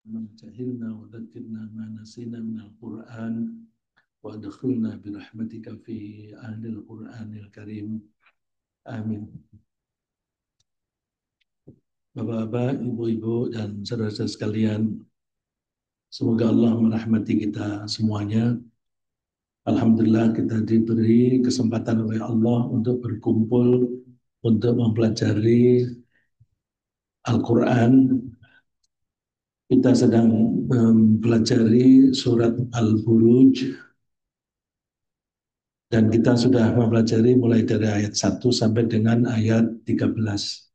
ما جهلنا وذكرنا ما نسينا من القرآن وادخلنا برحمتك في أهل القرآن الكريم آمين. Bapak-bapak, ibu-ibu, dan saudara-saudara sekalian, semoga Allah merahmati kita semuanya. Alhamdulillah kita diberi kesempatan oleh Allah untuk berkumpul, untuk mempelajari Al-Quran. Kita sedang mempelajari surat Al-Buruj, dan kita sudah mempelajari mulai dari ayat 1 sampai dengan ayat 13.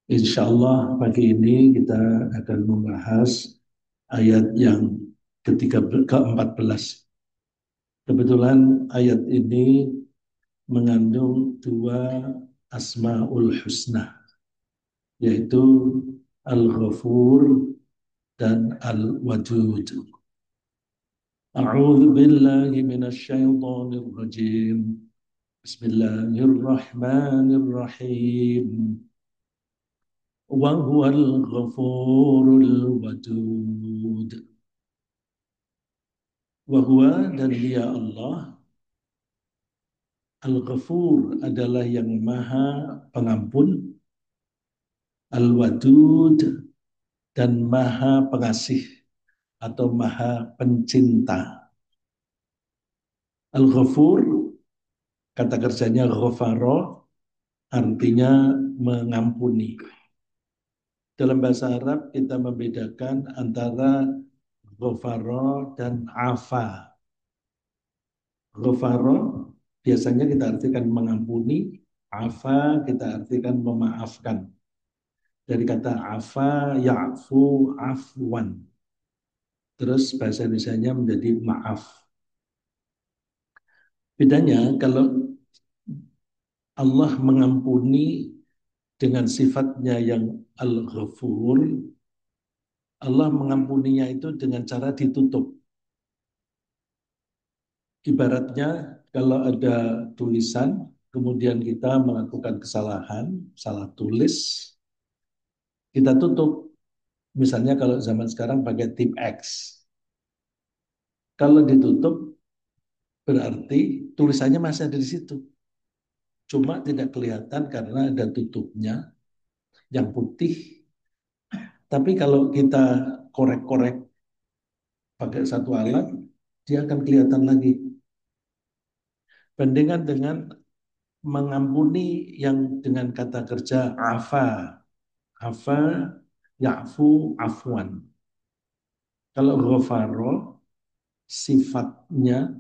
Insya Allah pagi ini kita akan membahas ayat yang ke-14. Kebetulan ayat ini mengandung dua Asmaul Husna, yaitu Al-Ghafur dan Al-Wadud. A'udzu billahi minasy syaithanir rajim. Bismillahirrahmanirrahim. Wa huwal ghafurul wadud. Wa huwa, dan dia Allah, Al-Ghafur adalah yang maha pengampun, Al-Wadud, dan maha pengasih atau maha pencinta. Al-Ghafur, kata kerjanya ghafaro, artinya mengampuni. Dalam bahasa Arab kita membedakan antara ghafaro dan afa. Ghafaro biasanya kita artikan mengampuni, afa kita artikan memaafkan. Dari kata afa, ya'fu, afwan. Terus bahasa Indonesianya menjadi maaf. Bedanya kalau Allah mengampuni dengan sifatnya yang Al-Ghafur, Allah mengampuninya itu dengan cara ditutup. Ibaratnya kalau ada tulisan, kemudian kita melakukan kesalahan, salah tulis, kita tutup. Misalnya kalau zaman sekarang pakai tip X. Kalau ditutup, berarti tulisannya masih ada di situ. Cuma tidak kelihatan karena ada tutupnya yang putih. Tapi kalau kita korek-korek pakai satu alat, dia akan kelihatan lagi. Bandingkan dengan mengampuni yang dengan kata kerja afa. Afa, ya'fu, afwan. Kalau ghafaro, sifatnya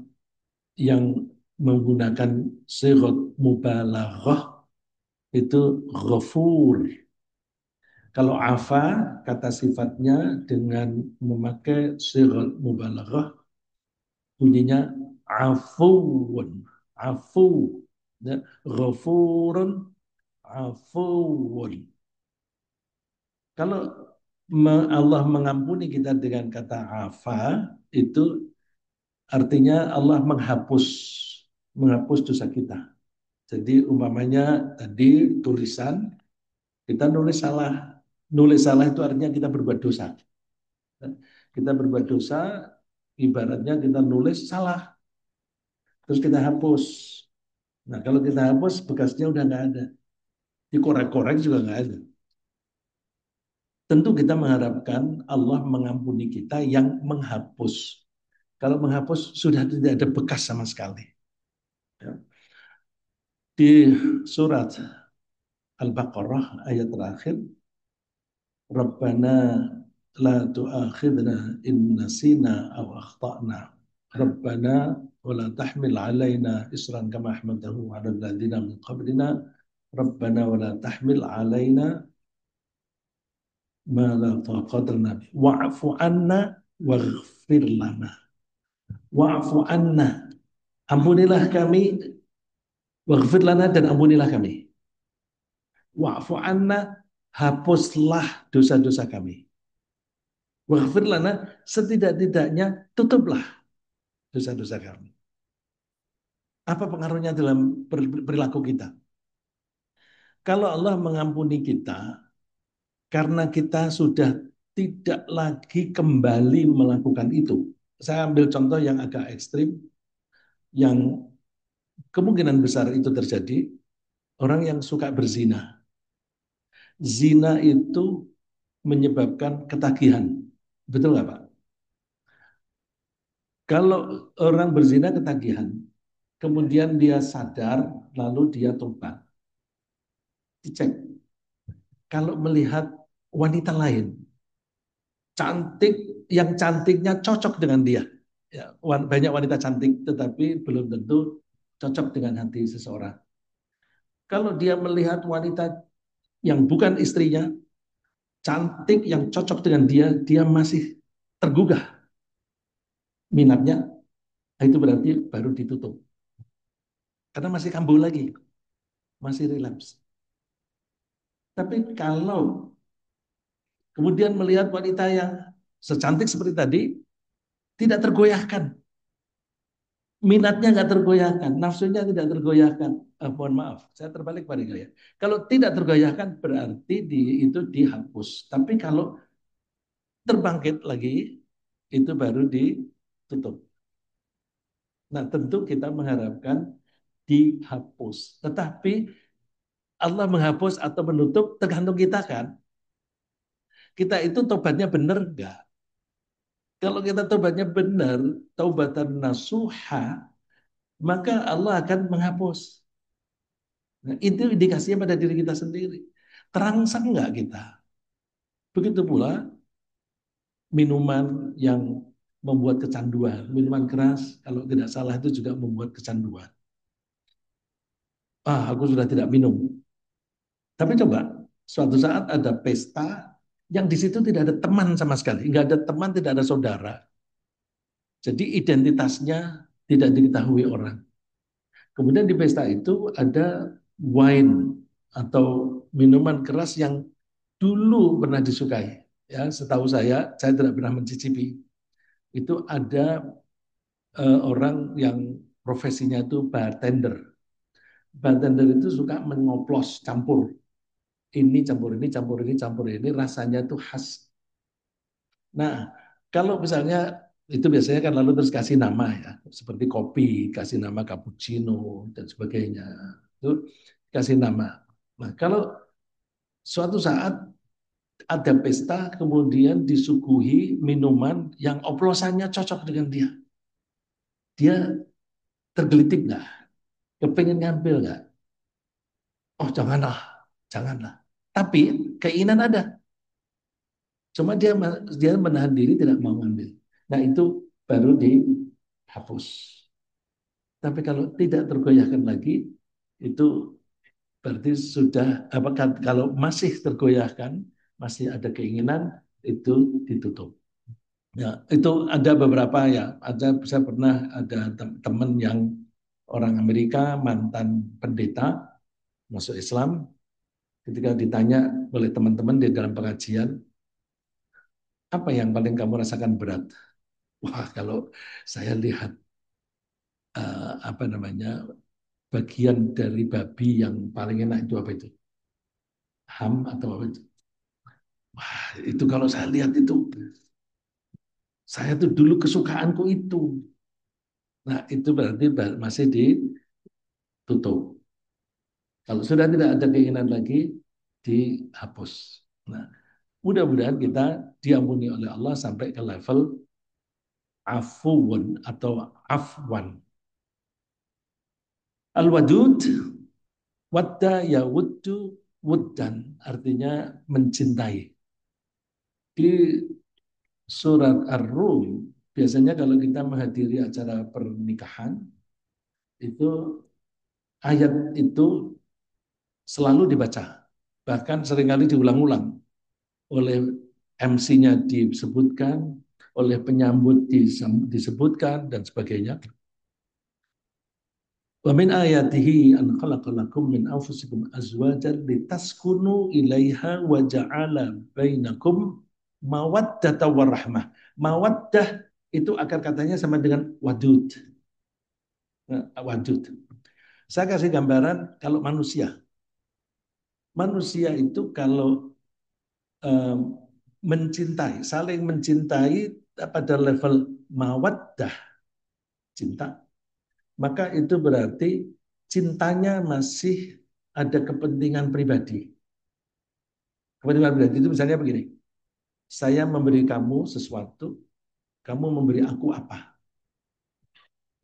yang menggunakan sigat mubalaghah itu ghafur. Kalau afa, kata sifatnya dengan memakai sigat mubalaghah, bunyinya afuun, afu, ya, ghafurun, afuun. Kalau Allah mengampuni kita dengan kata afa, itu artinya Allah menghapus dosa kita. Jadi umpamanya tadi tulisan, kita nulis salah. Nulis salah itu artinya kita berbuat dosa. Kita berbuat dosa, ibaratnya kita nulis salah. Terus kita hapus. Nah kalau kita hapus, bekasnya udah nggak ada. Dikorek-korek juga nggak ada. Tentu kita mengharapkan Allah mengampuni kita yang menghapus. Kalau menghapus sudah tidak ada bekas sama sekali. Ya. Di surat Al-Baqarah ayat terakhir, Rabbana la tu'akhidna in nasina aw akhtana. Rabbana wa la tahmil alaina isran kama ahmadahu ala alladziina min qablina. Rabbana wa la tahmil alaina ma la taqata lana bih. Wa'fu anna waghfir lana. Wa'fu anna. Ampunilah kami, waghfir lana, dan ampunilah kami. Wa'fu anna, hapuslah dosa-dosa kami. Waghfir lana, setidak-tidaknya tutuplah dosa-dosa kami. Apa pengaruhnya dalam perilaku kita? Kalau Allah mengampuni kita karena kita sudah tidak lagi kembali melakukan itu. Saya ambil contoh yang agak ekstrim, yang kemungkinan besar itu terjadi, orang yang suka berzina. Zina itu menyebabkan ketagihan. Betul nggak Pak? Kalau orang berzina ketagihan, kemudian dia sadar, lalu dia tobat. Dicek. Kalau melihat wanita lain, cantik, yang cantiknya cocok dengan dia. Ya, banyak wanita cantik, tetapi belum tentu cocok dengan hati seseorang. Kalau dia melihat wanita yang bukan istrinya, cantik, yang cocok dengan dia, dia masih tergugah minatnya, itu berarti baru ditutup. Karena masih kambuh lagi, masih relapse. Tapi kalau kemudian melihat wanita yang secantik seperti tadi, tidak tergoyahkan, minatnya nggak tergoyahkan, nafsunya tidak tergoyahkan. Mohon maaf, saya terbalik pada ya. Kalau tidak tergoyahkan berarti itu dihapus. Tapi kalau terbangkit lagi, itu baru ditutup. Nah, tentu kita mengharapkan dihapus. Tetapi Allah menghapus atau menutup tergantung kita kan. Kita itu tobatnya benar nggak? Kalau kita tobatnya benar, taubatan nasuha, maka Allah akan menghapus. Nah, itu indikasinya pada diri kita sendiri. Terangsang nggak kita? Begitu pula minuman yang membuat kecanduan. Minuman keras, kalau tidak salah itu juga membuat kecanduan. Ah, aku sudah tidak minum. Tapi coba, suatu saat ada pesta yang di situ tidak ada teman sama sekali. Nggak ada teman, tidak ada saudara. Jadi identitasnya tidak diketahui orang. Kemudian di pesta itu ada wine atau minuman keras yang dulu pernah disukai. Ya, setahu saya tidak pernah mencicipi. Itu ada orang yang profesinya itu bartender. Bartender itu suka mengoplos, campur. Ini campur ini, campur ini, campur ini, rasanya itu khas. Nah, kalau misalnya itu biasanya kan lalu terus kasih nama ya, seperti kopi, kasih nama cappuccino dan sebagainya. Itu kasih nama. Nah, kalau suatu saat ada pesta, kemudian disuguhi minuman yang oplosannya cocok dengan dia. Dia tergelitik nggak? Kepengen ngambil nggak? Oh janganlah, janganlah. Tapi keinginan ada. Cuma dia menahan diri tidak mau ngambil. Nah itu baru dihapus. Tapi kalau tidak tergoyahkan lagi, itu berarti sudah apa kalau masih tergoyahkan, masih ada keinginan, itu ditutup. Ya, itu ada beberapa ya. Saya pernah ada teman yang orang Amerika, mantan pendeta, masuk Islam. Ketika ditanya oleh teman-teman di dalam pengajian, apa yang paling kamu rasakan berat? Wah, kalau saya lihat apa namanya bagian dari babi yang paling enak itu apa itu? Ham atau apa itu? Wah, itu kalau saya lihat itu, saya tuh dulu kesukaanku itu. Nah, itu berarti masih ditutup. Kalau sudah tidak ada keinginan lagi, dihapus. Nah, mudah-mudahan kita diampuni oleh Allah sampai ke level afuun atau afwan. Al-wadud, wadda ya wuddu wuddan, artinya mencintai. Di surat Ar-Rum, biasanya kalau kita menghadiri acara pernikahan, itu ayat itu selalu dibaca. Bahkan seringkali diulang-ulang oleh MC-nya disebutkan, oleh penyambut disebutkan, dan sebagainya. Wa min ayatihi an khalaqalakum min anfusikum azwajan litaskunu ilaiha wa ja'ala bainakum mawaddata warahmah. Mawaddah itu akar katanya sama dengan wadud. Wadud. Saya kasih gambaran kalau manusia. Manusia itu kalau mencintai, saling mencintai pada level mawaddah, cinta, maka itu berarti cintanya masih ada kepentingan pribadi. Kepentingan pribadi itu misalnya begini, saya memberi kamu sesuatu, kamu memberi aku apa?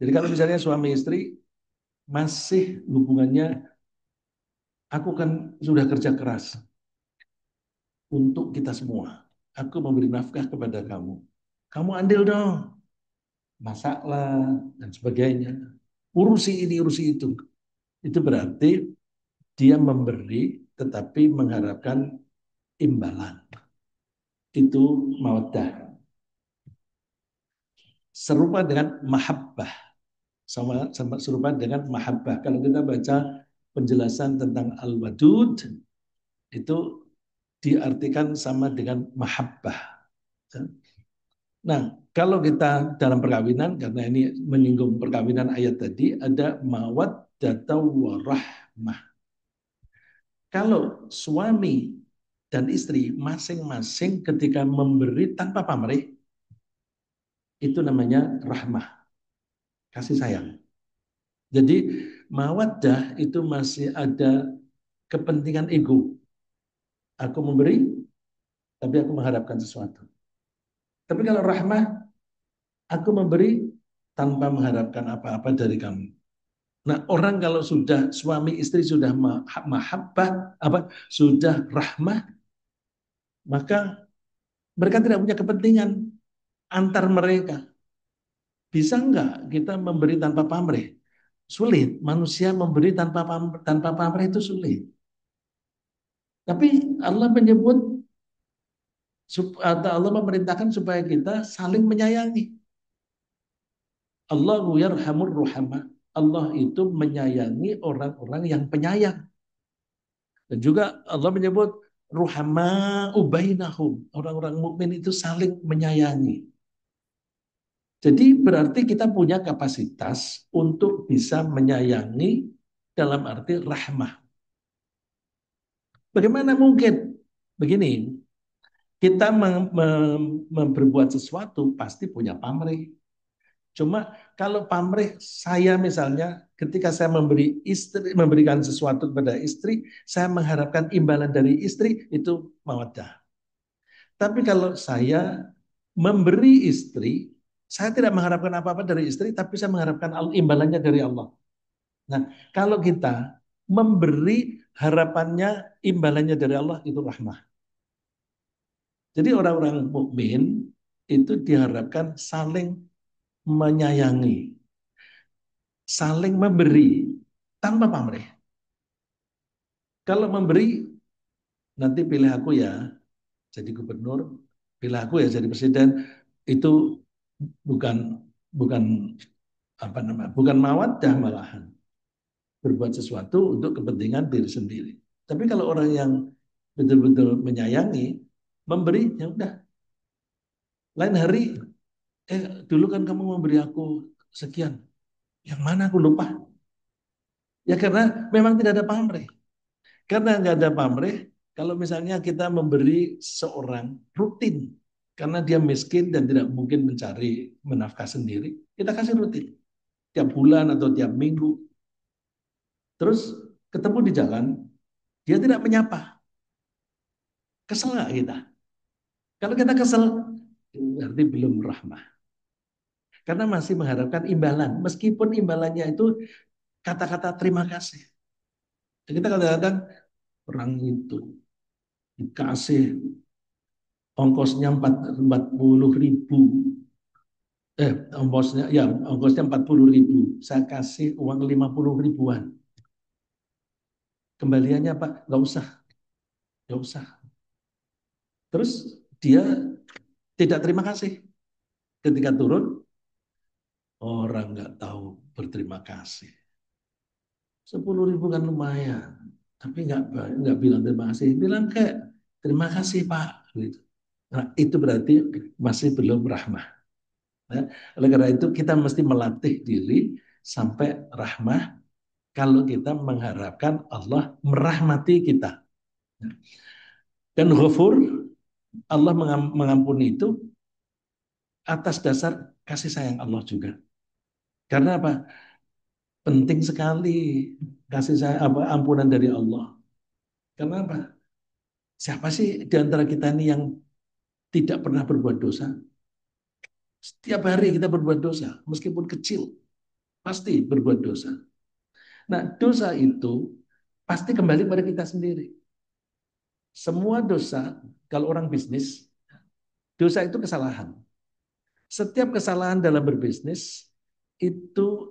Jadi kalau misalnya suami istri masih hubungannya, aku kan sudah kerja keras untuk kita semua. Aku memberi nafkah kepada kamu. Kamu andil dong, masaklah dan sebagainya. Urusi ini, urusi itu. Itu berarti dia memberi tetapi mengharapkan imbalan. Itu mawaddah. Serupa dengan mahabbah. Sama serupa dengan mahabbah. Kalau kita baca penjelasan tentang al-wadud, itu diartikan sama dengan mahabbah. Nah, kalau kita dalam perkawinan, karena ini menyinggung perkawinan ayat tadi, ada mawaddah warahmah. Kalau suami dan istri masing-masing ketika memberi tanpa pamrih, itu namanya rahmah, kasih sayang. Jadi mawaddah itu masih ada kepentingan ego. Aku memberi, tapi aku mengharapkan sesuatu. Tapi kalau rahmah, aku memberi tanpa mengharapkan apa-apa dari kamu. Nah, orang kalau sudah suami istri sudah mahabbah, sudah rahmah, maka mereka tidak punya kepentingan antar mereka. Bisa enggak kita memberi tanpa pamrih? Sulit. Manusia memberi tanpa pamrih itu sulit. Tapi Allah menyebut, atau Allah memerintahkan supaya kita saling menyayangi. Allahu yarhamur ruhama. Allah itu menyayangi orang-orang yang penyayang. Dan juga Allah menyebut ruhama ubainahum. Orang-orang mukmin itu saling menyayangi. Jadi berarti kita punya kapasitas untuk bisa menyayangi dalam arti rahmah. Bagaimana mungkin? Begini, kita berbuat sesuatu pasti punya pamrih. Cuma kalau pamrih saya misalnya ketika saya memberikan sesuatu kepada istri, saya mengharapkan imbalan dari istri itu mawaddah. Tapi kalau saya memberi istri, saya tidak mengharapkan apa-apa dari istri, tapi saya mengharapkan imbalannya dari Allah. Nah, kalau kita memberi harapannya imbalannya dari Allah itu rahmah. Jadi orang-orang mukmin itu diharapkan saling menyayangi, saling memberi tanpa pamrih. Kalau memberi, nanti pilih aku ya jadi gubernur, pilih aku ya jadi presiden, itu bukan bukan bukan mawaddah malahan, berbuat sesuatu untuk kepentingan diri sendiri. Tapi kalau orang yang betul-betul menyayangi, memberi ya udah. Lain hari, dulu kan kamu memberi aku sekian, yang mana aku lupa. Ya karena memang tidak ada pamrih. Karena nggak ada pamrih, kalau misalnya kita memberi seorang rutin, karena dia miskin dan tidak mungkin mencari menafkah sendiri, kita kasih rutin. Tiap bulan atau tiap minggu. Terus ketemu di jalan, dia tidak menyapa. Kesel nggak kita? Kalau kita kesel, berarti belum rahmah. Karena masih mengharapkan imbalan. Meskipun imbalannya itu kata-kata terima kasih. Kita kadang-kadang orang itu dikasih ongkosnya 40.000. Ongkosnya 40.000. Saya kasih uang 50 ribuan. Kembaliannya apa? Nggak usah. Nggak usah. Terus dia tidak terima kasih. Ketika turun, orang nggak tahu berterima kasih. 10.000 kan lumayan. Tapi nggak bilang terima kasih. Bilang kayak terima kasih Pak. Gitu. Nah, itu berarti masih belum rahmah. Nah, oleh karena itu kita mesti melatih diri sampai rahmah kalau kita mengharapkan Allah merahmati kita. Dan ghafur Allah mengampuni itu atas dasar kasih sayang Allah juga. Karena apa? Penting sekali kasih sayang apa ampunan dari Allah. Karena apa? Siapa sih di antara kita ini yang tidak pernah berbuat dosa? Setiap hari kita berbuat dosa, meskipun kecil, pasti berbuat dosa. Nah, dosa itu pasti kembali pada kita sendiri. Semua dosa, kalau orang bisnis, dosa itu kesalahan. Setiap kesalahan dalam berbisnis itu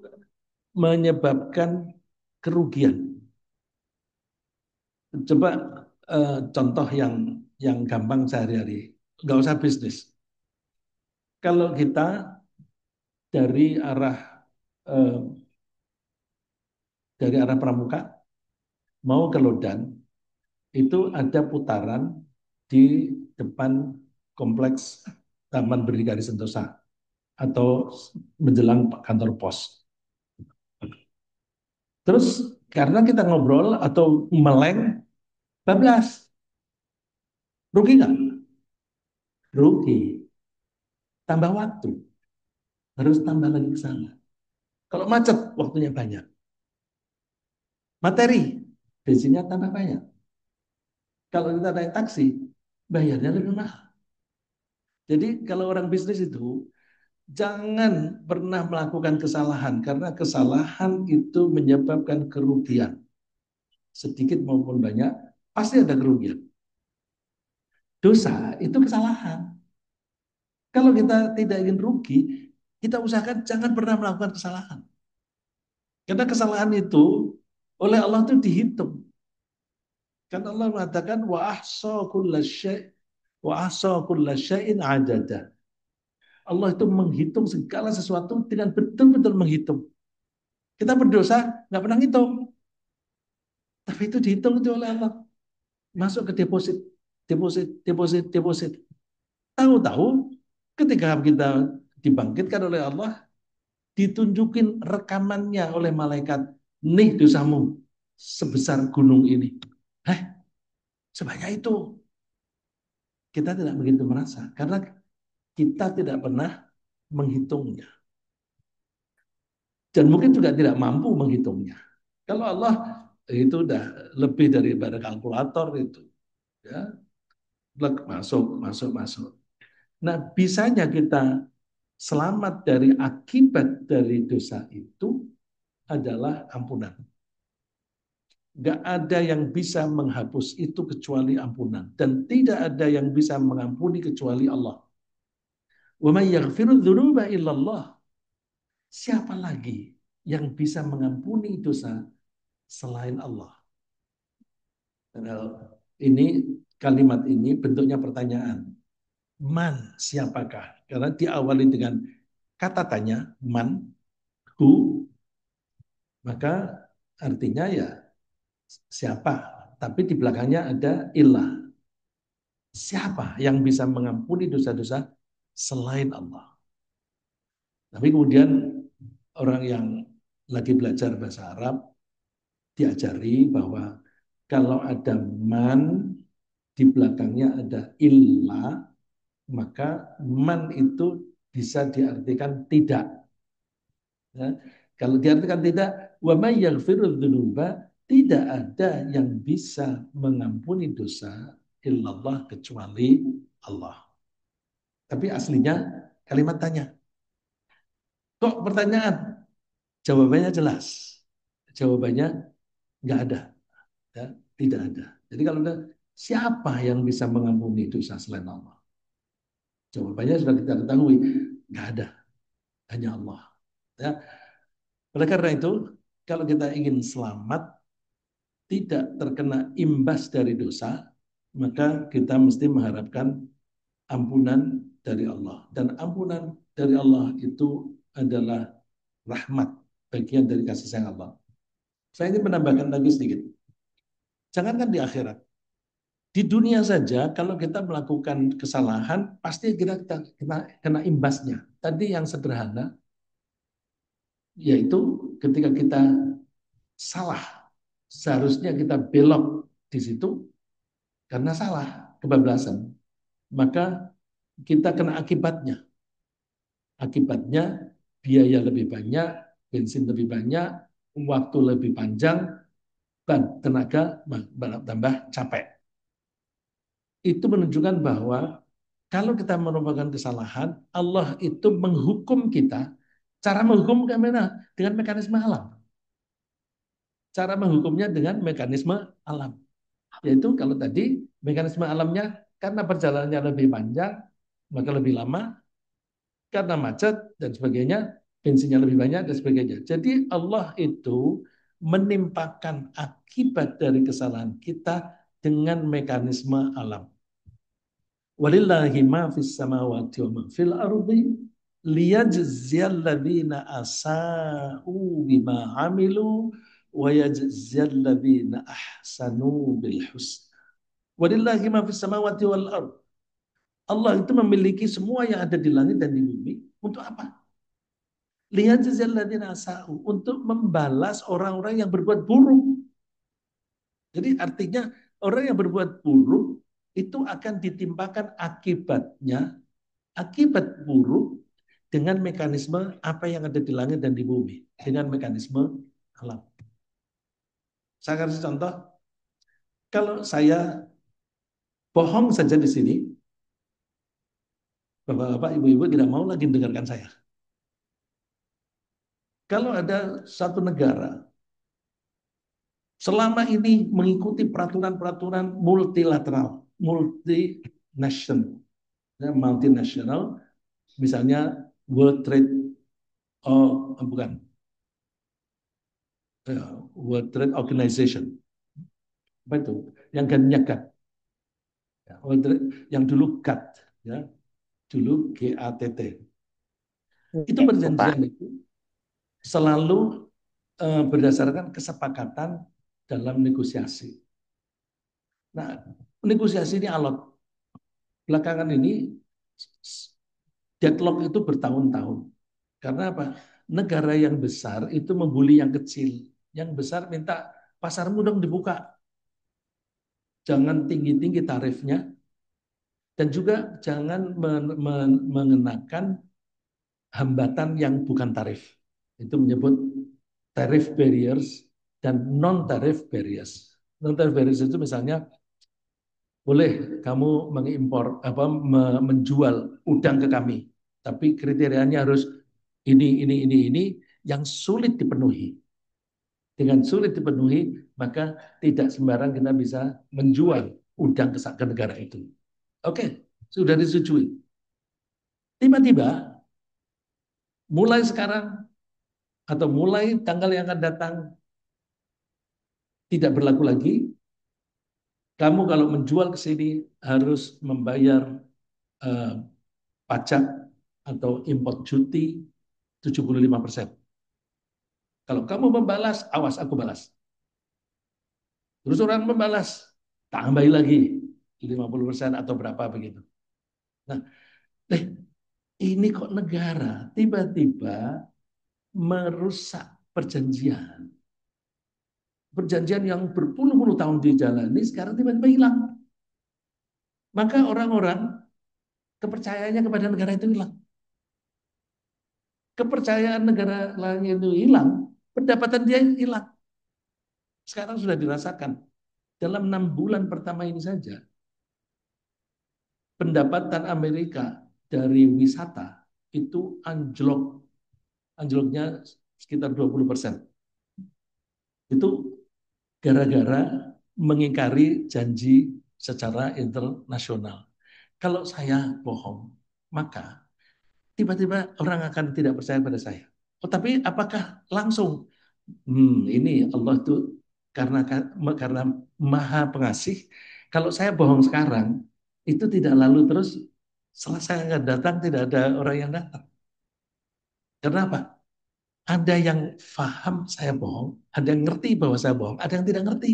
menyebabkan kerugian. Coba contoh yang gampang sehari-hari, nggak usah bisnis. Kalau kita dari arah eh, Pramuka mau ke Lodan, itu ada putaran di depan kompleks Taman Berdikari Sentosa atau menjelang kantor pos. Terus karena kita ngobrol atau meleng, bablas, rugi nggak? Rugi. Tambah waktu, harus tambah lagi ke sana. Kalau macet, waktunya banyak. Materi, bensinnya tambah banyak. Kalau kita naik taksi, bayarnya lebih mahal. Jadi kalau orang bisnis itu, jangan pernah melakukan kesalahan, karena kesalahan itu menyebabkan kerugian. Sedikit maupun banyak, pasti ada kerugian. Dosa itu kesalahan. Kalau kita tidak ingin rugi, kita usahakan jangan pernah melakukan kesalahan. Karena kesalahan itu oleh Allah itu dihitung. Kan Allah mengatakan wa ahsa kullasyai'in adada. Allah itu menghitung segala sesuatu dengan betul-betul menghitung. Kita berdosa nggak pernah ngitung, tapi itu dihitung itu oleh Allah. Masuk ke deposit, deposit, deposit, deposit. Tahu-tahu ketika kita dibangkitkan oleh Allah, ditunjukin rekamannya oleh malaikat. Nih dosamu sebesar gunung ini. Eh, sebanyak itu. Kita tidak begitu merasa karena kita tidak pernah menghitungnya dan mungkin juga tidak mampu menghitungnya. Kalau Allah itu udah lebih daripada kalkulator itu, ya, masuk, masuk, masuk. Nah, bisanya kita selamat dari akibat dari dosa itu adalah ampunan. Gak ada yang bisa menghapus itu kecuali ampunan. Dan tidak ada yang bisa mengampuni kecuali Allah. Wa may yaghfiru dzunuba illallah. Siapa lagi yang bisa mengampuni dosa selain Allah? Ini kalimat ini bentuknya pertanyaan. Man, siapakah? Karena diawali dengan kata tanya, man, who, maka artinya ya siapa. Tapi di belakangnya ada ilah. Siapa yang bisa mengampuni dosa-dosa selain Allah? Tapi kemudian orang yang lagi belajar bahasa Arab diajari bahwa kalau ada man di belakangnya ada illa, maka man itu bisa diartikan tidak. Ya. Kalau diartikan tidak, wa may yaghfirudz dzunuba, tidak ada yang bisa mengampuni dosa illallah kecuali Allah. Tapi aslinya kalimat tanya. Kok pertanyaan? Jawabannya jelas. Jawabannya nggak ada, ya, tidak ada. Jadi kalau siapa yang bisa mengampuni dosa selain Allah? Jawabannya sudah kita ketahui, nggak ada, hanya Allah. Ya. Oleh karena itu, kalau kita ingin selamat, tidak terkena imbas dari dosa, maka kita mesti mengharapkan ampunan dari Allah. Dan ampunan dari Allah itu adalah rahmat, bagian dari kasih sayang Allah. Saya ingin menambahkan lagi sedikit. Jangankan di akhirat, di dunia saja kalau kita melakukan kesalahan pasti kita kena imbasnya. Tadi yang sederhana yaitu ketika kita salah, seharusnya kita belok di situ karena salah, kebablasan. maka kita kena akibatnya. Akibatnya biaya lebih banyak, bensin lebih banyak, waktu lebih panjang, dan tenaga tambah capek. Itu menunjukkan bahwa kalau kita merupakan kesalahan, Allah itu menghukum kita. Cara menghukum bagaimana? Dengan mekanisme alam. Cara menghukumnya dengan mekanisme alam. Yaitu kalau tadi mekanisme alamnya karena perjalanannya lebih panjang, maka lebih lama, karena macet dan sebagainya, bensinnya lebih banyak dan sebagainya. Jadi Allah itu menimpakan akibat dari kesalahan kita dengan mekanisme alam. Walillahi ma fis samawati wa ma fil ardi liyajziyal ladzina asa'u bima amilu wa yajziyal ladzina ahsanu bil husna. Walillahi ma fis samawati wal ardi. Allah itu memiliki semua yang ada di langit dan di bumi. Untuk apa? Untuk membalas orang-orang yang berbuat buruk. Jadi artinya orang yang berbuat buruk itu akan ditimpakan akibatnya, akibat buruk dengan mekanisme apa yang ada di langit dan di bumi, dengan mekanisme alam. Saya kasih contoh, kalau saya bohong saja di sini, bapak-bapak, ibu-ibu tidak mau lagi mendengarkan saya. Kalau ada satu negara selama ini mengikuti peraturan-peraturan multilateral, multinational, multinational, misalnya World Trade, bukan, World Trade Organization, apa itu? Yang gantinya GATT, ya, yang dulu GATT, ya, dulu GATT. Itu Ya, Pak. perjanjian itu selalu berdasarkan kesepakatan dalam negosiasi. Nah, negosiasi ini alot. Belakangan ini deadlock itu bertahun-tahun. Karena apa? Negara yang besar itu membuli yang kecil. Yang besar minta pasarmu dong dibuka. Jangan tinggi-tinggi tarifnya. Dan juga jangan mengenakan hambatan yang bukan tarif. Itu menyebut tarif barriers dan non-tarif barriers. Non-tarif barriers itu misalnya boleh kamu mengimpor menjual udang ke kami, tapi kriterianya harus ini yang sulit dipenuhi. Dengan sulit dipenuhi, maka tidak sembarang kita bisa menjual udang ke negara itu. Oke, sudah disetujui. Tiba-tiba mulai sekarang atau mulai tanggal yang akan datang tidak berlaku lagi. Kamu kalau menjual ke sini harus membayar eh, pajak atau import duty 75%. Kalau kamu membalas, awas aku balas. Terus orang membalas, tambahi lagi 50% atau berapa begitu. Nah, ini kok negara tiba-tiba merusak perjanjian. Perjanjian yang berpuluh-puluh tahun dijalani sekarang tiba-tiba hilang. Maka orang-orang kepercayaannya kepada negara itu hilang. Kepercayaan negara lain itu hilang, pendapatan dia hilang. Sekarang sudah dirasakan. Dalam 6 bulan pertama ini saja, pendapatan Amerika dari wisata itu anjlok. Anjloknya sekitar 20%. Itu gara-gara mengingkari janji secara internasional. Kalau saya bohong, maka tiba-tiba orang akan tidak percaya pada saya. Oh, tapi apakah langsung? Ini Allah itu karena Maha Pengasih. Kalau saya bohong sekarang, itu tidak lalu terus setelah saya nggak datang tidak ada orang yang datang. Kenapa? Ada yang paham saya bohong, ada yang ngerti bahwa saya bohong, ada yang tidak ngerti.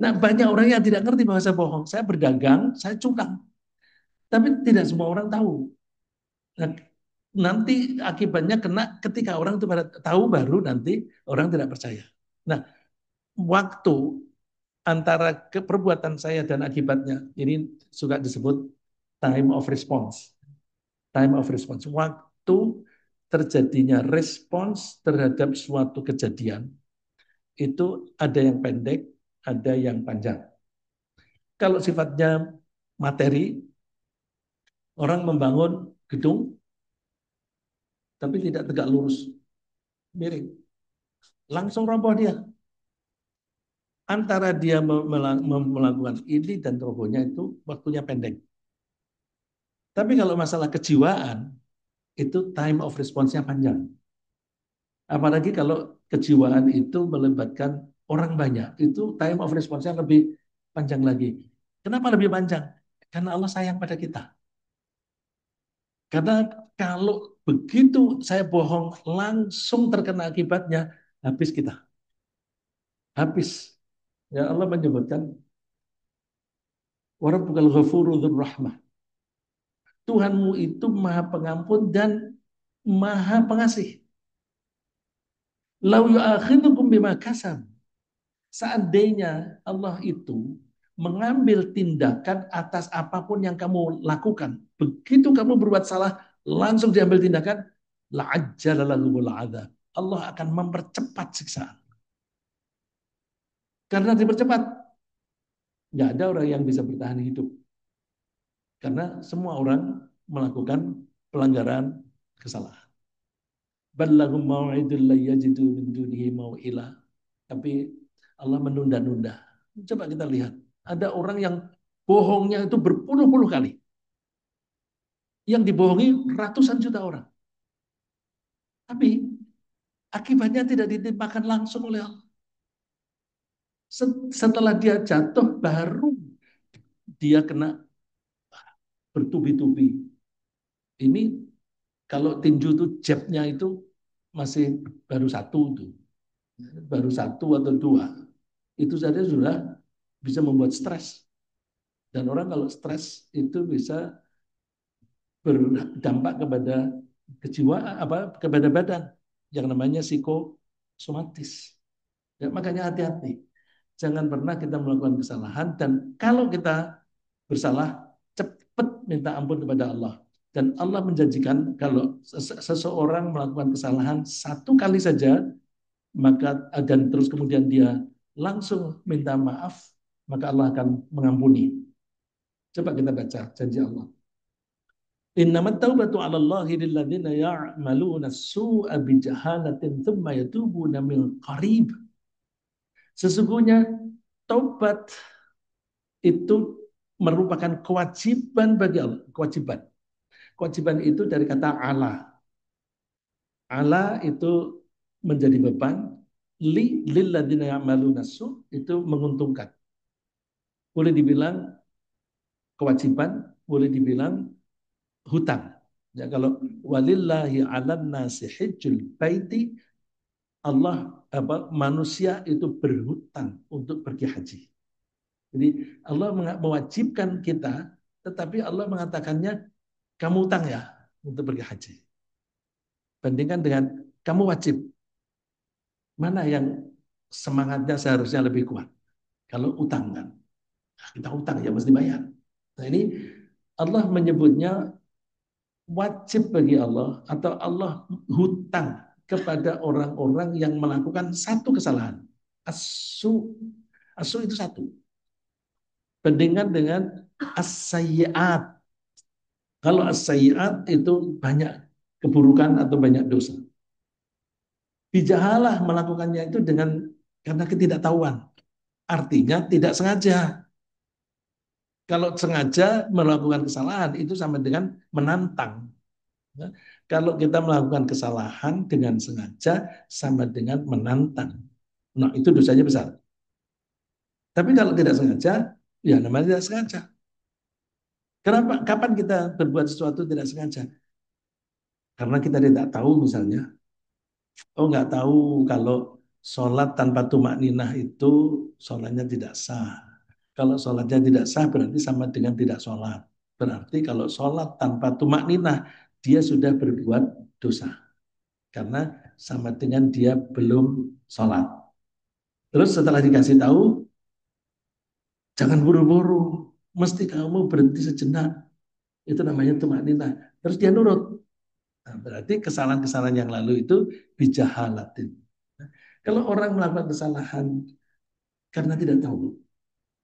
Nah, banyak orang yang tidak ngerti bahwa saya bohong. Saya berdagang, saya curang. Tapi tidak semua orang tahu. Nah, nanti akibatnya kena ketika orang itu pada tahu baru nanti orang tidak percaya. Nah, waktu antara perbuatan saya dan akibatnya. Ini suka disebut time of response. Time of response. Waktu terjadinya respons terhadap suatu kejadian itu ada yang pendek, ada yang panjang. Kalau sifatnya materi, orang membangun gedung tapi tidak tegak lurus, miring. Langsung roboh dia. Antara dia melakukan ini dan robohnya itu waktunya pendek. Tapi kalau masalah kejiwaan, itu time of response-nya panjang. Apalagi kalau kejiwaan itu melibatkan orang banyak, itu time of response-nya lebih panjang lagi. Kenapa lebih panjang? Karena Allah sayang pada kita. Karena kalau begitu saya bohong, langsung terkena akibatnya, habis kita. Habis. Ya Allah menyebutkan, Warabbukal ghafuru dzur rahmah. Tuhanmu itu maha pengampun dan maha pengasih. Lau yu'akhidukum bima kasab. Seandainya Allah itu mengambil tindakan atas apapun yang kamu lakukan. Begitu kamu berbuat salah, langsung diambil tindakan, la'ajjala lahumul adzab. Allah akan mempercepat siksaan. Karena dipercepat, nggak ada orang yang bisa bertahan hidup. Karena semua orang melakukan pelanggaran kesalahan. Ballahum mau'idul la yajidu min dunihi mau'ila. Tapi Allah menunda-nunda. Coba kita lihat. Ada orang yang bohongnya itu berpuluh-puluh kali. Yang dibohongi ratusan juta orang. Tapi akibatnya tidak ditimpakan langsung oleh Allah. Setelah dia jatuh, baru dia kena bertubi-tubi. Ini kalau tinju itu jabnya itu masih baru satu tuh. Baru satu atau dua. Itu saja sudah bisa membuat stres. Dan orang kalau stres itu bisa berdampak kepada kejiwaan, apa kepada badan yang namanya psikosomatis. Ya, makanya hati-hati. Jangan pernah kita melakukan kesalahan dan kalau kita bersalah cepat minta ampun kepada Allah. Dan Allah menjanjikan kalau seseorang melakukan kesalahan satu kali saja maka dan terus kemudian dia langsung minta maaf maka Allah akan mengampuni. Coba kita baca janji Allah. Innamat taubatu 'ala Allahi lil ladzina ya'maluna as-su'a bi jahalatin tsumma yatubuna min qarib. Sesungguhnya taubat itu merupakan kewajiban bagi Allah, kewajiban. Kewajiban itu dari kata ala. Ala itu menjadi beban, lil ladzina ya'maluna as-su' itu menguntungkan. Boleh dibilang kewajiban, boleh dibilang hutang. Ya kalau walillahi 'alan nasi hajjul baiti Allah apa manusia itu berhutang untuk pergi haji. Jadi Allah mewajibkan kita, tetapi Allah mengatakannya kamu hutang ya untuk pergi haji. Bandingkan dengan kamu wajib. Mana yang semangatnya seharusnya lebih kuat? Kalau utang kan, kita utang ya mesti bayar. Nah ini Allah menyebutnya wajib bagi Allah atau Allah hutang kepada orang-orang yang melakukan satu kesalahan. Asu, asu itu satu. Bandingkan dengan as-sayyi'at. Kalau as-sayyi'at itu banyak keburukan atau banyak dosa. Bijahalah melakukannya itu dengan karena ketidaktahuan. Artinya tidak sengaja. Kalau sengaja melakukan kesalahan itu sama dengan menantang. Ya. Kalau kita melakukan kesalahan dengan sengaja sama dengan menantang. Nah, itu dosanya besar. Tapi kalau tidak sengaja, ya namanya tidak sengaja. Kenapa? Kapan kita berbuat sesuatu tidak sengaja? Karena kita tidak tahu misalnya, oh nggak tahu kalau sholat tanpa tumak ninah itu sholatnya tidak sah. Kalau sholatnya tidak sah berarti sama dengan tidak sholat. Berarti kalau sholat tanpa tumak ninah, dia sudah berbuat dosa. Karena sama dengan dia belum sholat. Terus setelah dikasih tahu, Jangan buru-buru. Mesti kamu berhenti sejenak. Itu namanya tumanina. Terus dia nurut. Nah, berarti kesalahan-kesalahan yang lalu itu bijahalatin. Nah, kalau orang melakukan kesalahan karena tidak tahu,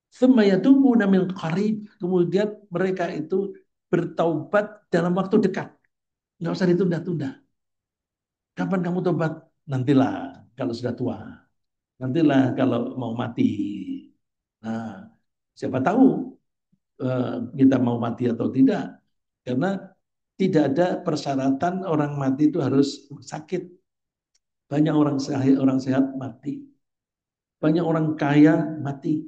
tsumma yatubuna min qarib, kemudian mereka itu bertaubat dalam waktu dekat. Nggak usah ditunda-tunda. Kapan kamu tobat? Nantilah kalau sudah tua. Nantilah kalau mau mati. Nah, siapa tahu kita mau mati atau tidak. Karena tidak ada persyaratan orang mati itu harus sakit. Banyak orang sehat mati. Banyak orang kaya mati.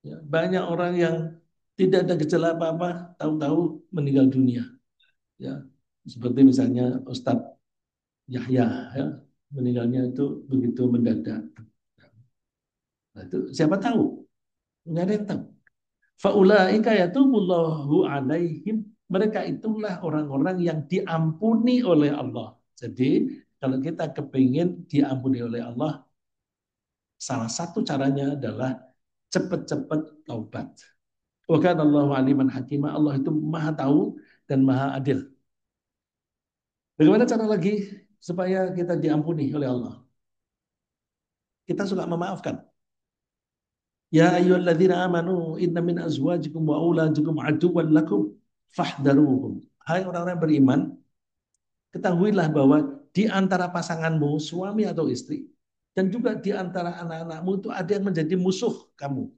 Ya, banyak orang yang tidak ada gejala apa-apa, tahu-tahu meninggal dunia. Ya, seperti misalnya Ustadz Yahya, ya, meninggalnya itu begitu mendadak. Nah, itu siapa tahu? Nggak ada yang tahu. Faulaika yatubullahu alaihim. Mereka itulah orang-orang yang diampuni oleh Allah. Jadi kalau kita kepingin diampuni oleh Allah, salah satu caranya adalah cepat-cepat taubat. Wa kana Allahu aliman hakimah. Allah itu Maha tahu dan Maha adil. Bagaimana cara lagi supaya kita diampuni oleh Allah? Kita suka memaafkan. Ya ayyuhalladzina amanu inna min azwajikum wa auladikum aduwwan lakum fahdharuhum. Hai orang-orang beriman, ketahuilah bahwa di antara pasanganmu, suami atau istri, dan juga di antara anak-anakmu itu ada yang menjadi musuh kamu.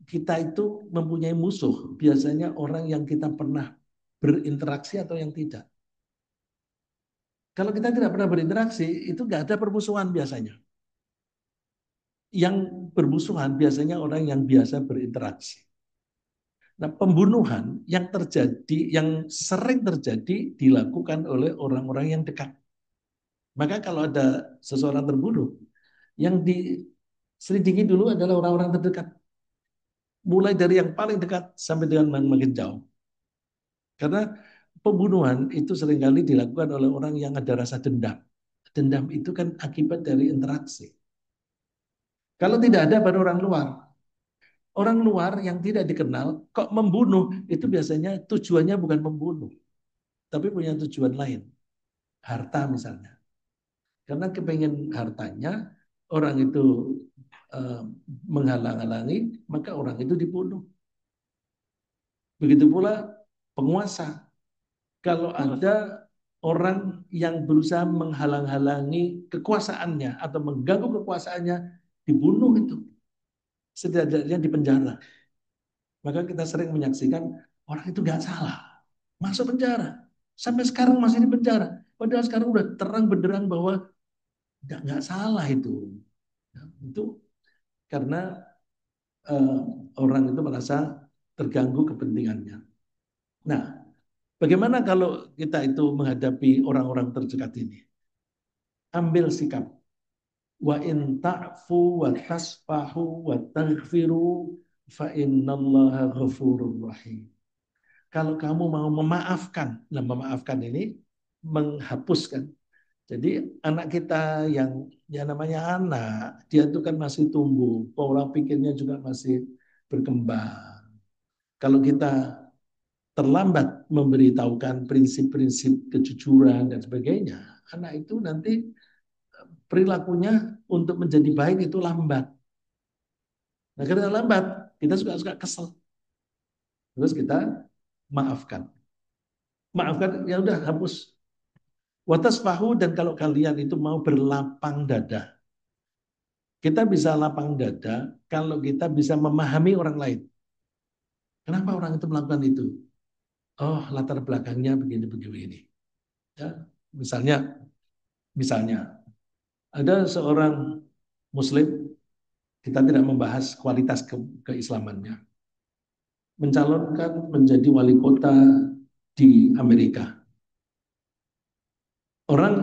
Kita itu mempunyai musuh, biasanya orang yang kita pernah berinteraksi atau yang tidak. Kalau kita tidak pernah berinteraksi, itu nggak ada permusuhan biasanya. Yang bermusuhan biasanya orang yang biasa berinteraksi. Nah, pembunuhan yang terjadi, yang sering terjadi dilakukan oleh orang-orang yang dekat. Maka kalau ada seseorang terbunuh, yang diselidiki dulu adalah orang-orang terdekat. Mulai dari yang paling dekat sampai dengan yang makin jauh. Karena pembunuhan itu seringkali dilakukan oleh orang yang ada rasa dendam. Dendam itu kan akibat dari interaksi. Kalau tidak ada pada orang luar. Orang luar yang tidak dikenal kok membunuh, itu biasanya tujuannya bukan membunuh, tapi punya tujuan lain. Harta misalnya. Karena kepengen hartanya, orang itu eh, menghalang-halangi, maka orang itu dibunuh. Begitu pula penguasa. Kalau ada orang yang berusaha menghalang-halangi kekuasaannya atau mengganggu kekuasaannya, dibunuh itu. Setidaknya di penjara. Maka kita sering menyaksikan orang itu nggak salah, masuk penjara. Sampai sekarang masih di penjara. Padahal sekarang udah terang benderang bahwa nggak salah itu. Ya, itu karena eh, orang itu merasa terganggu kepentingannya. Nah, bagaimana kalau kita itu menghadapi orang-orang terdekat ini? Ambil sikap. Wa in ta'fu wa tasfahu wa taghfiru fa innallaha ghafurur rahim. Kalau kamu mau memaafkan, nah memaafkan ini menghapuskan. Jadi anak kita yang ya namanya anak, dia itu kan masih tumbuh, pola pikirnya juga masih berkembang. Kalau kita terlambat memberitahukan prinsip-prinsip kejujuran dan sebagainya, anak itu nanti perilakunya untuk menjadi baik itu lambat. Nah, karena lambat, kita suka kesel. Terus kita maafkan. Maafkan, ya udah hapus. Watas fahu, dan kalau kalian itu mau berlapang dada. Kita bisa lapang dada kalau kita bisa memahami orang lain. Kenapa orang itu melakukan itu? Oh, latar belakangnya begini-begini. Ya, misalnya, misalnya ada seorang Muslim, kita tidak membahas kualitas keislamannya, mencalonkan menjadi wali kota di Amerika. Orang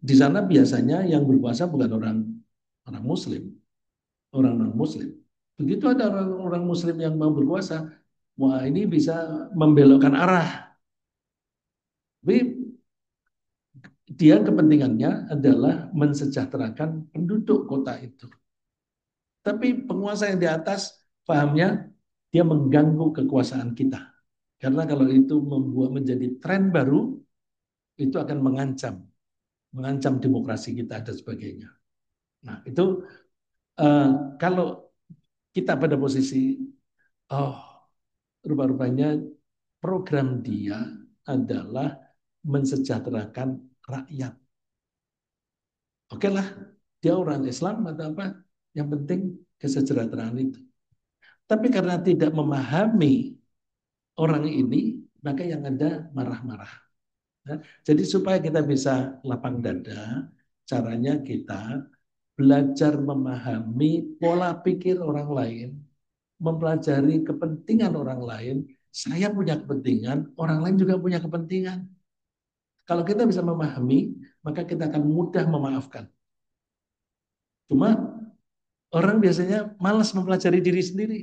di sana biasanya yang berkuasa bukan orang orang Muslim, orang non Muslim. Begitu ada orang-orang Muslim yang mau berkuasa, wah ini bisa membelokkan arah. Tapi dia kepentingannya adalah mensejahterakan penduduk kota itu. Tapi penguasa yang di atas Fahamnya, dia mengganggu kekuasaan kita. Karena kalau itu membuat menjadi tren baru, itu akan mengancam demokrasi kita dan sebagainya. Nah, itu eh, kalau kita pada posisi, oh, rupa-rupanya program dia adalah mensejahterakan rakyat. Oke lah, dia orang Islam atau apa, yang penting kesejahteraan itu. Tapi karena tidak memahami orang ini, maka yang ada marah-marah. Ya. Jadi supaya kita bisa lapang dada, caranya kita belajar memahami pola pikir orang lain, mempelajari kepentingan orang lain. Saya punya kepentingan, orang lain juga punya kepentingan. Kalau kita bisa memahami, maka kita akan mudah memaafkan. Cuma orang biasanya malas mempelajari diri sendiri.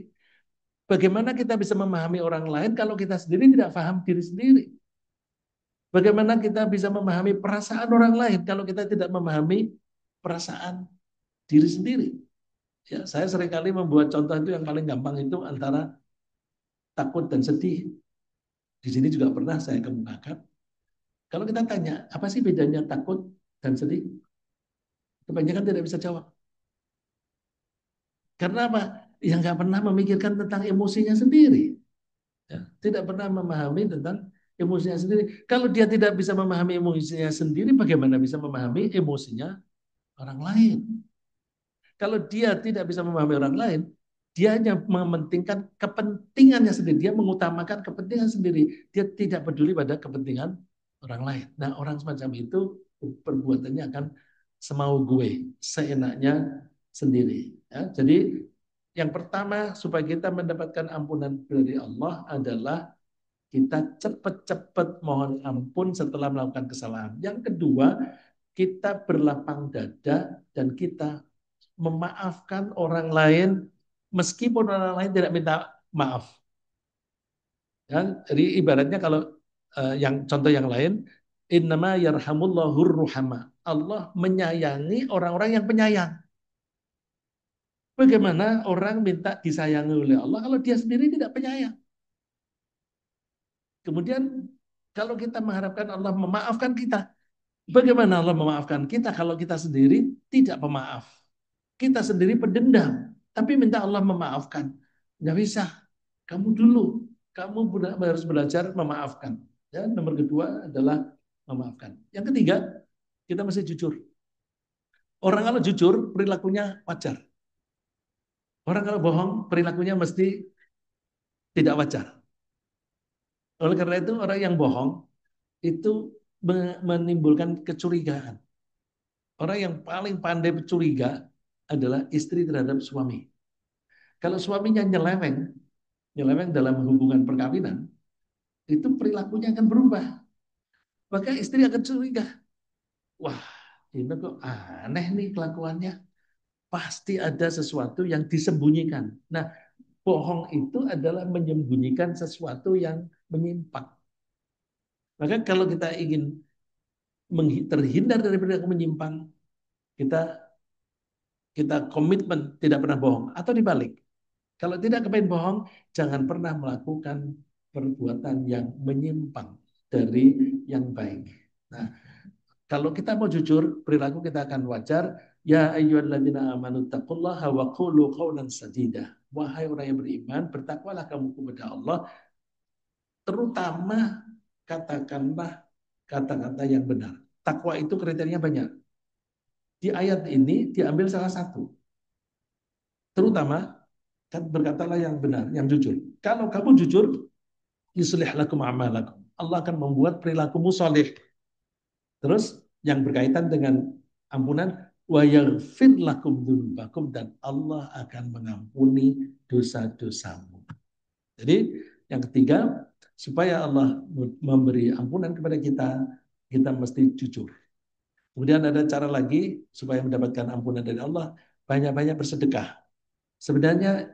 Bagaimana kita bisa memahami orang lain kalau kita sendiri tidak paham diri sendiri? Bagaimana kita bisa memahami perasaan orang lain kalau kita tidak memahami perasaan diri sendiri? Ya, saya seringkali membuat contoh itu yang paling gampang itu antara takut dan sedih. Di sini juga pernah saya kemukakan. Kalau kita tanya, apa sih bedanya takut dan sedih? Kebanyakan tidak bisa jawab. Karena apa? Yang nggak pernah memikirkan tentang emosinya sendiri. Ya, tidak pernah memahami tentang emosinya sendiri. Kalau dia tidak bisa memahami emosinya sendiri, bagaimana bisa memahami emosinya orang lain? Kalau dia tidak bisa memahami orang lain, dia hanya mementingkan kepentingannya sendiri. Dia mengutamakan kepentingan sendiri. Dia tidak peduli pada kepentingan orang lain. Nah, orang semacam itu perbuatannya akan semau gue, seenaknya sendiri. Ya, jadi yang pertama supaya kita mendapatkan ampunan dari Allah adalah kita cepat-cepat mohon ampun setelah melakukan kesalahan. Yang kedua, kita berlapang dada dan kita memaafkan orang lain meskipun orang lain tidak minta maaf. Ya, jadi ibaratnya kalau yang contoh yang lain, innama yarhamullahur ruhama. Allah menyayangi orang-orang yang penyayang. Bagaimana orang minta disayangi oleh Allah kalau dia sendiri tidak penyayang? Kemudian kalau kita mengharapkan Allah memaafkan kita, bagaimana Allah memaafkan kita kalau kita sendiri tidak pemaaf? Kita sendiri pendendam, tapi minta Allah memaafkan. Nggak bisa. Kamu dulu, kamu harus belajar memaafkan. Ya, nomor kedua adalah memaafkan. Yang ketiga, kita mesti jujur. Orang kalau jujur, perilakunya wajar. Orang kalau bohong, perilakunya mesti tidak wajar. Oleh karena itu, orang yang bohong itu menimbulkan kecurigaan. Orang yang paling pandai curiga adalah istri terhadap suami. Kalau suaminya nyeleweng, nyeleweng dalam hubungan perkawinan, itu perilakunya akan berubah. Maka istri akan curiga. Wah, ini kok aneh nih kelakuannya. Pasti ada sesuatu yang disembunyikan. Nah, bohong itu adalah menyembunyikan sesuatu yang menyimpang. Maka kalau kita ingin terhindar dari perilaku menyimpang, kita kita komitmen tidak pernah bohong atau dibalik. Kalau tidak kepengen bohong, jangan pernah melakukan perbuatan yang menyimpang dari yang baik. Nah, kalau kita mau jujur, perilaku kita akan wajar. Ya ayyuhalladzina amanu taqullaha wa qulu qawlan sadida. Wahai orang yang beriman, bertakwalah kamu kepada Allah, terutama katakanlah kata-kata yang benar. Takwa itu kriterianya banyak. Di ayat ini diambil salah satu. Terutama kan berkatalah yang benar, yang jujur. Kalau kamu jujur, yuslih lakum amalakum. Allah akan membuat perilakumu soleh. Terus yang berkaitan dengan ampunan, wa yaghfir lakum dzunubakum, dan Allah akan mengampuni dosa-dosamu. Jadi yang ketiga, supaya Allah memberi ampunan kepada kita, kita mesti jujur. Kemudian ada cara lagi supaya mendapatkan ampunan dari Allah, banyak-banyak bersedekah. Sebenarnya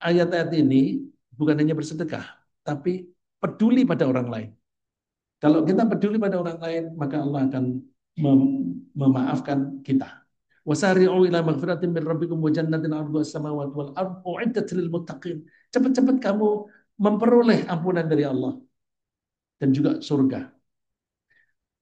ayat-ayat ini bukan hanya bersedekah, tapi peduli pada orang lain. Kalau kita peduli pada orang lain, maka Allah akan memaafkan kita. Wasari'u ila maghfiratin min rabbikum wa jannatin 'arduha as-samawati wal ardh u'iddat lil muttaqin. Cepat-cepat kamu memperoleh ampunan dari Allah dan juga surga.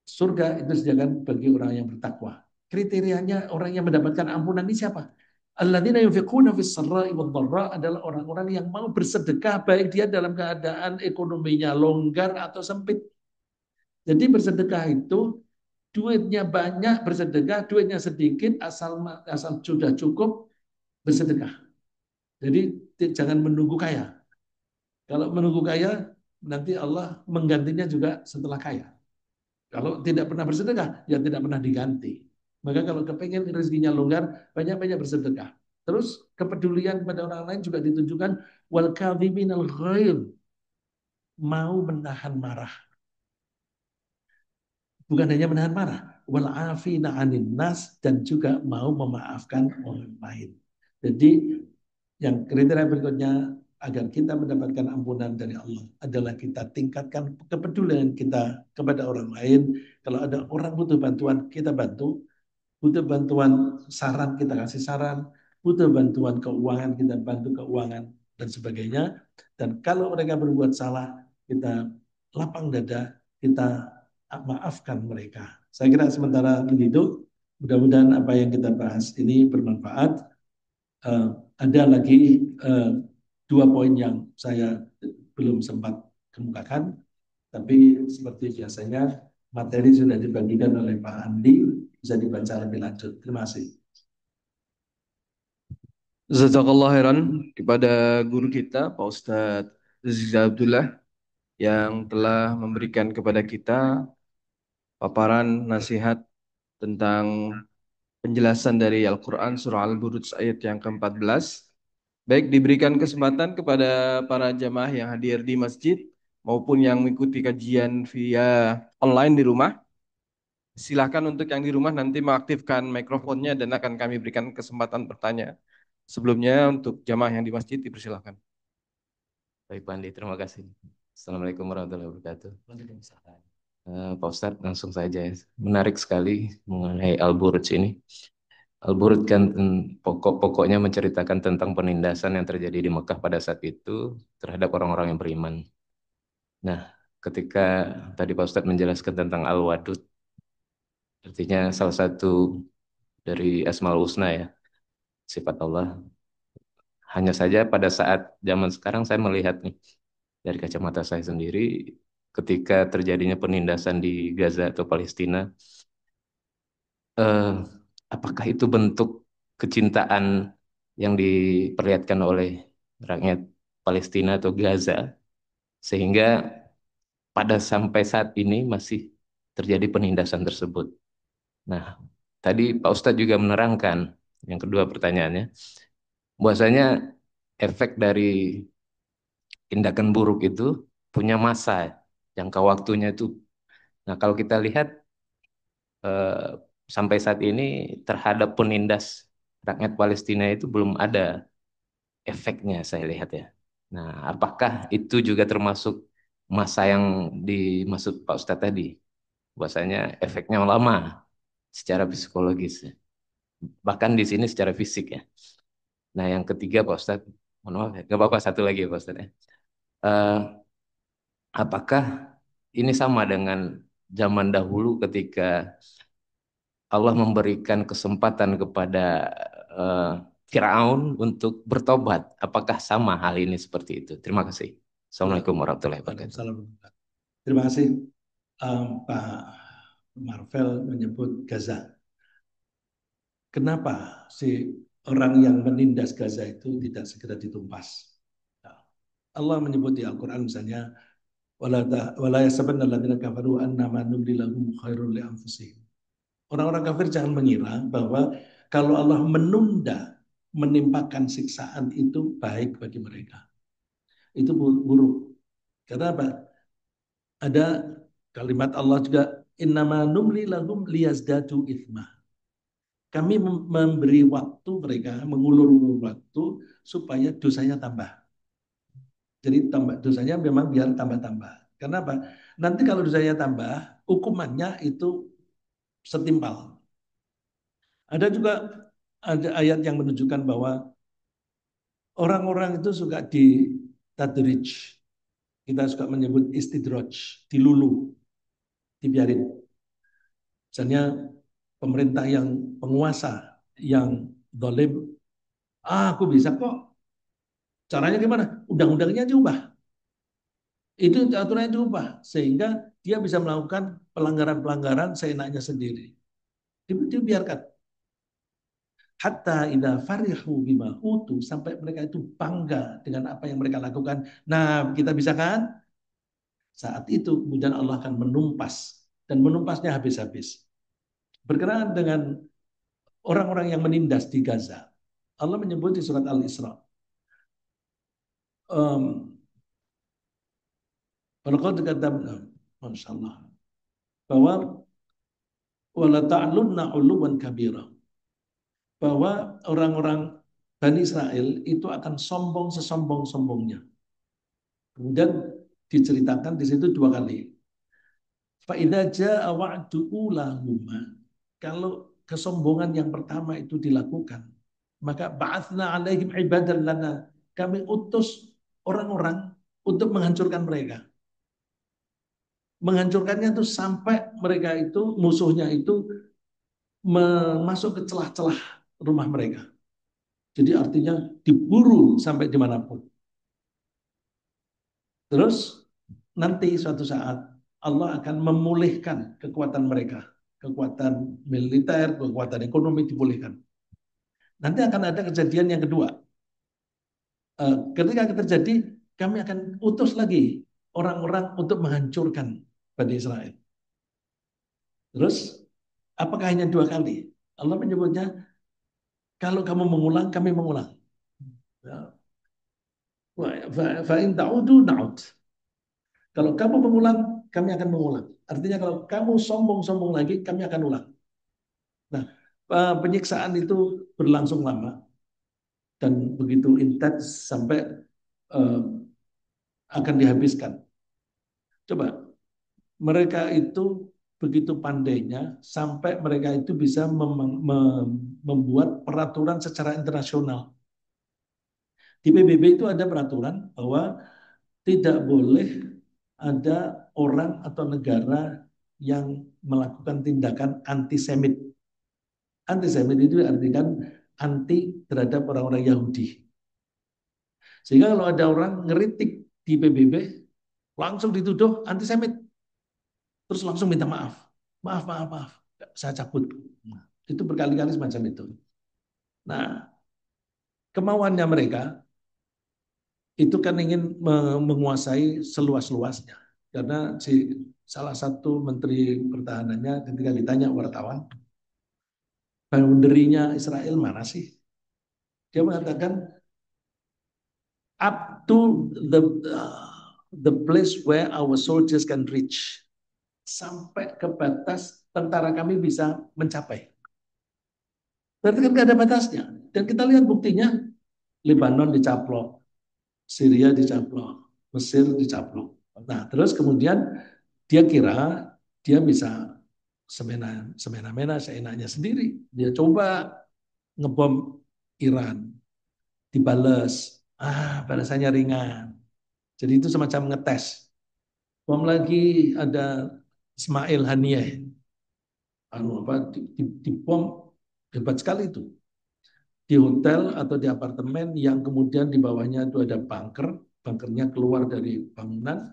Surga itu disediakan bagi orang yang bertakwa. Kriterianya orang yang mendapatkan ampunan ini siapa? Alladzina yunfiquna fis sarra'i wad dharra adalah orang-orang yang mau bersedekah baik dia dalam keadaan ekonominya longgar atau sempit. Jadi bersedekah itu duitnya banyak bersedekah, duitnya sedikit asal asal sudah cukup bersedekah. Jadi jangan menunggu kaya. Kalau menunggu kaya nanti Allah menggantinya juga setelah kaya. Kalau tidak pernah bersedekah, ya tidak pernah diganti. Maka kalau kepengen rezekinya longgar, banyak-banyak bersedekah. Terus kepedulian pada orang lain juga ditunjukkan wal kadhiminal ghair, mau menahan marah. Bukan hanya menahan marah, wal afina 'anin nas dan juga mau memaafkan orang lain. Jadi yang kriteria berikutnya agar kita mendapatkan ampunan dari Allah adalah kita tingkatkan kepedulian kita kepada orang lain. Kalau ada orang butuh bantuan, kita bantu. Butuh bantuan saran, kita kasih saran. Butuh bantuan keuangan, kita bantu keuangan dan sebagainya. Dan kalau mereka berbuat salah, kita lapang dada, kita maafkan mereka. Saya kira sementara begitu, mudah-mudahan apa yang kita bahas ini bermanfaat. Eh, ada lagi eh, dua poin yang saya belum sempat kemukakan, tapi seperti biasanya materi sudah dibagikan oleh Pak Andi, bisa dibaca lebih lanjut. Terima kasih. Jazakallah khairan kepada guru kita, Pak Ustadz Ziza Abdullah, yang telah memberikan kepada kita paparan nasihat tentang penjelasan dari Al-Quran Surah Al-Buruj ayat yang ke-14. Baik, diberikan kesempatan kepada para jamaah yang hadir di masjid maupun yang mengikuti kajian via online di rumah. Silakan untuk yang di rumah nanti mengaktifkan mikrofonnya dan akan kami berikan kesempatan bertanya. Sebelumnya untuk jamaah yang di masjid dipersilakan. Baik, Pandi, terima kasih. Assalamualaikum warahmatullahi wabarakatuh. Pak Ustadz, langsung saja. Menarik sekali mengenai Al-Buruj ini. Al-Buruj kan pokok-pokoknya menceritakan tentang penindasan yang terjadi di Mekah pada saat itu terhadap orang-orang yang beriman. Nah, ketika tadi Pak Ustadz menjelaskan tentang Al-Wadud, artinya salah satu dari Asmaul Husna ya, sifat Allah. Hanya saja pada saat zaman sekarang saya melihat nih, dari kacamata saya sendiri, ketika terjadinya penindasan di Gaza atau Palestina, eh, apakah itu bentuk kecintaan yang diperlihatkan oleh rakyat Palestina atau Gaza, sehingga pada sampai saat ini masih terjadi penindasan tersebut. Nah, tadi Pak Ustadz juga menerangkan, yang kedua pertanyaannya, bahwasanya efek dari tindakan buruk itu punya masa, jangka waktunya itu. Nah, kalau kita lihat eh, sampai saat ini terhadap penindas rakyat Palestina itu belum ada efeknya saya lihat ya. Nah, apakah itu juga termasuk masa yang dimaksud Pak Ustadz tadi? Bahwasanya efeknya lama secara psikologis, bahkan di sini secara fisik ya. Nah, yang ketiga Pak Ustadz, mohon maaf ya, nggak apa-apa satu lagi ya Pak Ustadz ya. Eh, apakah ini sama dengan zaman dahulu ketika Allah memberikan kesempatan kepada eh, Firaun untuk bertobat? Apakah sama hal ini seperti itu? Terima kasih. Ya, Assalamualaikum warahmatullahi wabarakatuh. Waalaikumsalam. Terima kasih. Pak Marvel menyebut Gaza. Kenapa si orang yang menindas Gaza itu tidak segera ditumpas? Nah, Allah menyebut di Al-Quran misalnya, wala yasabanna alladziina kafaru annama numli lahum khairul li anfusihim. Orang-orang kafir jangan mengira bahwa kalau Allah menunda menimpakan siksaan itu baik bagi mereka. Itu buruk. Karena apa? Ada kalimat Allah juga, innama numli lahum liyazdadu ithma. Kami memberi waktu mereka, mengulur waktu supaya dosanya tambah. Jadi tambah dosanya memang biar tambah-tambah. Kenapa? Nanti kalau dosanya tambah, hukumannya itu setimpal. Ada juga ada ayat yang menunjukkan bahwa orang-orang itu suka di tadrij. Kita suka menyebut istidraj, dilulu, dibiarin. Misalnya pemerintah yang penguasa, yang dolim, aku bisa kok. Caranya gimana? Undang-undangnya diubah. Itu aturannya diubah. Sehingga dia bisa melakukan pelanggaran-pelanggaran seenaknya sendiri. Dibiarkan. Hatta idza farihu bima utu, sampai mereka itu bangga dengan apa yang mereka lakukan. Nah, kita bisa kan? Saat itu kemudian Allah akan menumpas dan menumpasnya habis-habis. Berkenaan dengan orang-orang yang menindas di Gaza. Allah menyebut di surat Al-Isra. Walaqad katabna, Masya Allah, bahwa wala ta'lunna 'uluwan kabira. Bahwa orang-orang Bani Israel itu akan sombong sesombong-sombongnya. Kemudian diceritakan di situ dua kali. Fa idza jaa wa'du ulahuma, kalau kesombongan yang pertama itu dilakukan, maka ba'atsna 'alaihim ibadan lana, kami utus orang-orang untuk menghancurkan mereka. Menghancurkannya itu sampai mereka itu musuhnya itu masuk ke celah-celah rumah mereka. Jadi artinya diburu sampai dimanapun. Terus nanti suatu saat Allah akan memulihkan kekuatan mereka. Kekuatan militer, kekuatan ekonomi dipulihkan. Nanti akan ada kejadian yang kedua. Ketika terjadi, kami akan utus lagi orang-orang untuk menghancurkan Bani Israel. Terus, apakah hanya dua kali? Allah menyebutnya, kalau kamu mengulang, kami mengulang. Ya. Fa'in ta'udu na'ud. Kalau kamu mengulang, kami akan mengulang. Artinya kalau kamu sombong-sombong lagi, kami akan ulang. Nah, penyiksaan itu berlangsung lama dan begitu intens sampai uh, akan dihabiskan. Coba, mereka itu begitu pandainya sampai mereka itu bisa membuat peraturan secara internasional. Di PBB itu ada peraturan bahwa tidak boleh ada orang atau negara yang melakukan tindakan antisemit. Antisemit itu artikan anti terhadap orang-orang Yahudi. Sehingga kalau ada orang ngeritik di PBB, langsung dituduh antisemit. Terus langsung minta maaf. Maaf, maaf, maaf. Saya cabut. Nah, itu berkali-kali semacam itu. Nah, kemauannya mereka itu kan ingin menguasai seluas-luasnya. Karena salah satu menteri pertahanannya ketika ditanya wartawan, boundary-nya Israel mana sih? Dia mengatakan up to the place where our soldiers can reach. Sampai ke batas tentara kami bisa mencapai. Berarti kan nggak ada batasnya. Dan kita lihat buktinya, Lebanon dicaplok, Syria dicaplok, Mesir dicaplok. Nah, terus kemudian dia kira dia bisa semena-mena seenaknya sendiri. Dia coba ngebom Iran, dibales. Balasannya ringan. Jadi itu semacam ngetes. Bom lagi ada Ismail Haniyeh. Di bom hebat sekali itu. Di hotel atau di apartemen yang kemudian di bawahnya itu ada bunker, bunkernya keluar dari bangunan,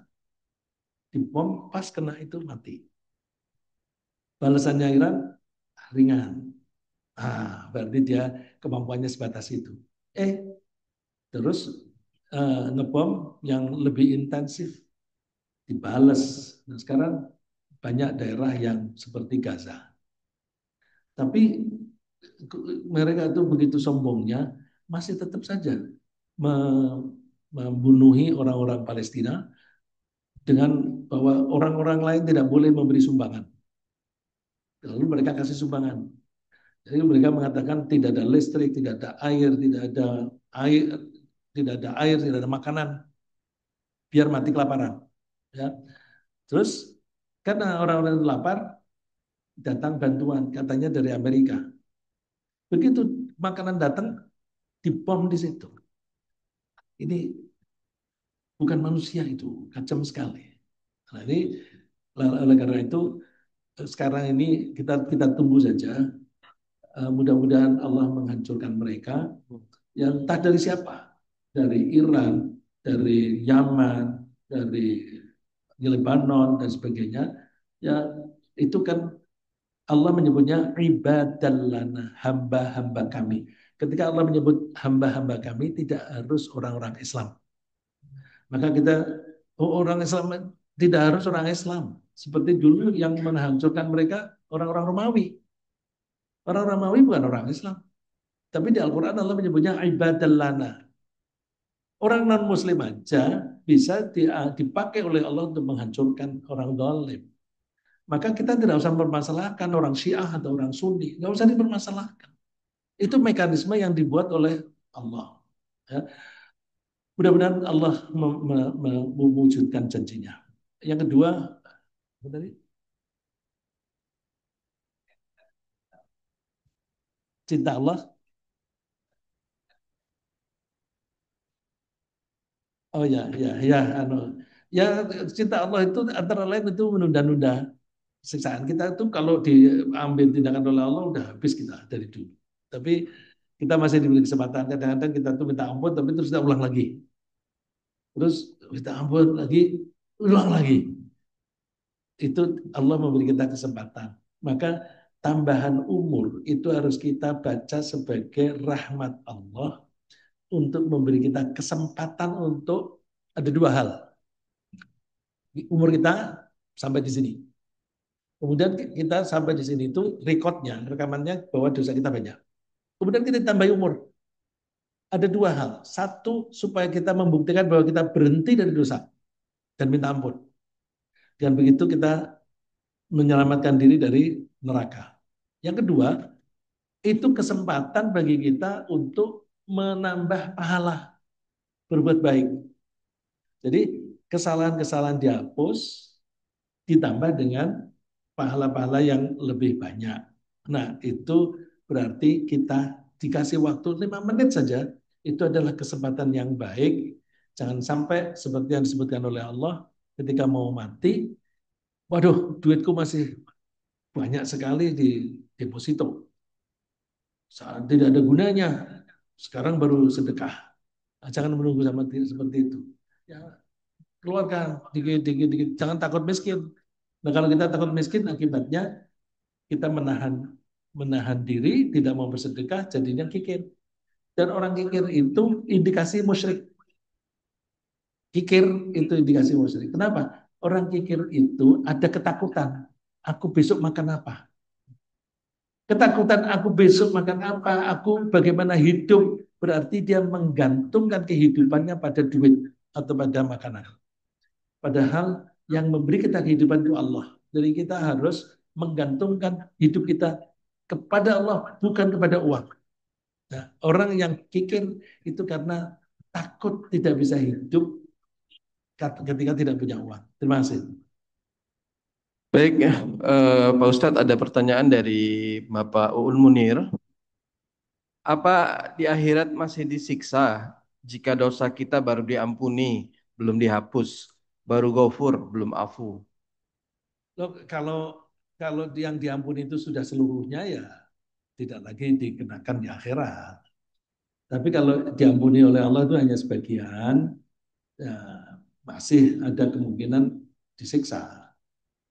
di bom pas kena itu mati. Balasannya Iran ringan. Berarti dia kemampuannya sebatas itu. Terus ngebom yang lebih intensif dibales. Nah, sekarang banyak daerah yang seperti Gaza. Tapi mereka itu begitu sombongnya masih tetap saja membunuhi orang-orang Palestina dengan bahwa orang-orang lain tidak boleh memberi sumbangan. Lalu mereka kasih sumbangan. Jadi mereka mengatakan tidak ada listrik, tidak ada air, tidak ada makanan, biar mati kelaparan. Ya. Terus karena orang-orang itu lapar, datang bantuan katanya dari Amerika. Begitu makanan datang, dibom di situ. Ini bukan manusia itu, kacam sekali. Nah, ini oleh karena itu sekarang ini kita kita tunggu saja. Mudah-mudahan Allah menghancurkan mereka yang entah dari siapa, dari Iran, dari Yaman, dari Lebanon dan sebagainya. Ya itu kan Allah menyebutnya ibadallana, hamba-hamba kami. Ketika Allah menyebut hamba-hamba kami, tidak harus orang-orang Islam. Maka kita, oh, orang Islam tidak harus orang Islam. Seperti dulu yang menghancurkan mereka orang-orang Romawi. Orang Romawi bukan orang Islam. Tapi di Al-Quran Allah menyebutnya ibadallana. Orang non-Muslim aja bisa dipakai oleh Allah untuk menghancurkan orang dolim. Maka kita tidak usah mempermasalahkan orang Syiah atau orang Sunni. Nggak usah dipermasalahkan. Itu mekanisme yang dibuat oleh Allah. Ya. Mudah-mudahan Allah mewujudkan janjinya. Yang kedua, apa tadi? Cinta Allah. Oh ya, ya, ya, anu. Ya, cinta Allah itu antara lain itu menunda-nunda siksaan kita itu kalau diambil tindakan oleh Allah udah habis kita dari dulu. Tapi kita masih diberi kesempatan. Kadang-kadang kita tuh minta ampun, tapi terus kita ulang lagi. Terus minta ampun lagi, ulang lagi. Itu Allah memberi kita kesempatan. Maka tambahan umur itu harus kita baca sebagai rahmat Allah untuk memberi kita kesempatan untuk ada dua hal. Umur kita sampai di sini. Kemudian kita sampai di sini itu rekodnya, rekamannya bahwa dosa kita banyak. Kemudian kita tambah umur. Ada dua hal. Satu, supaya kita membuktikan bahwa kita berhenti dari dosa dan minta ampun. Dan begitu kita menyelamatkan diri dari neraka. Yang kedua, itu kesempatan bagi kita untuk menambah pahala berbuat baik. Jadi kesalahan-kesalahan dihapus ditambah dengan pahala-pahala yang lebih banyak. Nah, itu berarti kita dikasih waktu 5 menit saja, itu adalah kesempatan yang baik. Jangan sampai seperti yang disebutkan oleh Allah, ketika mau mati, waduh, duitku masih banyak sekali di deposito. Saat tidak ada gunanya, sekarang baru sedekah. Nah, jangan menunggu sama seperti itu. Ya, keluarkan dikit, dikit, dikit. Jangan takut miskin. Nah, kalau kita takut miskin, akibatnya kita menahan menahan diri, tidak mau bersedekah, jadinya kikir. Dan orang kikir itu indikasi musyrik. Kikir itu indikasi musyrik. Kenapa? Orang kikir itu ada ketakutan. Aku besok makan apa? Ketakutan aku besok makan apa? Aku bagaimana hidup? Berarti dia menggantungkan kehidupannya pada duit atau pada makanan. Padahal yang memberi kita kehidupan itu Allah. Jadi kita harus menggantungkan hidup kita kepada Allah, bukan kepada uang. Nah, orang yang kikir itu karena takut tidak bisa hidup ketika tidak punya uang. Terima kasih. Baik, Pak Ustadz ada pertanyaan dari Bapak Uul Munir. Apa di akhirat masih disiksa jika dosa kita baru diampuni, belum dihapus, baru ghafur, belum afu? Loh, kalau kalau yang diampuni itu sudah seluruhnya ya tidak lagi dikenakan di akhirat. Tapi kalau diampuni oleh Allah itu hanya sebagian, ya masih ada kemungkinan disiksa.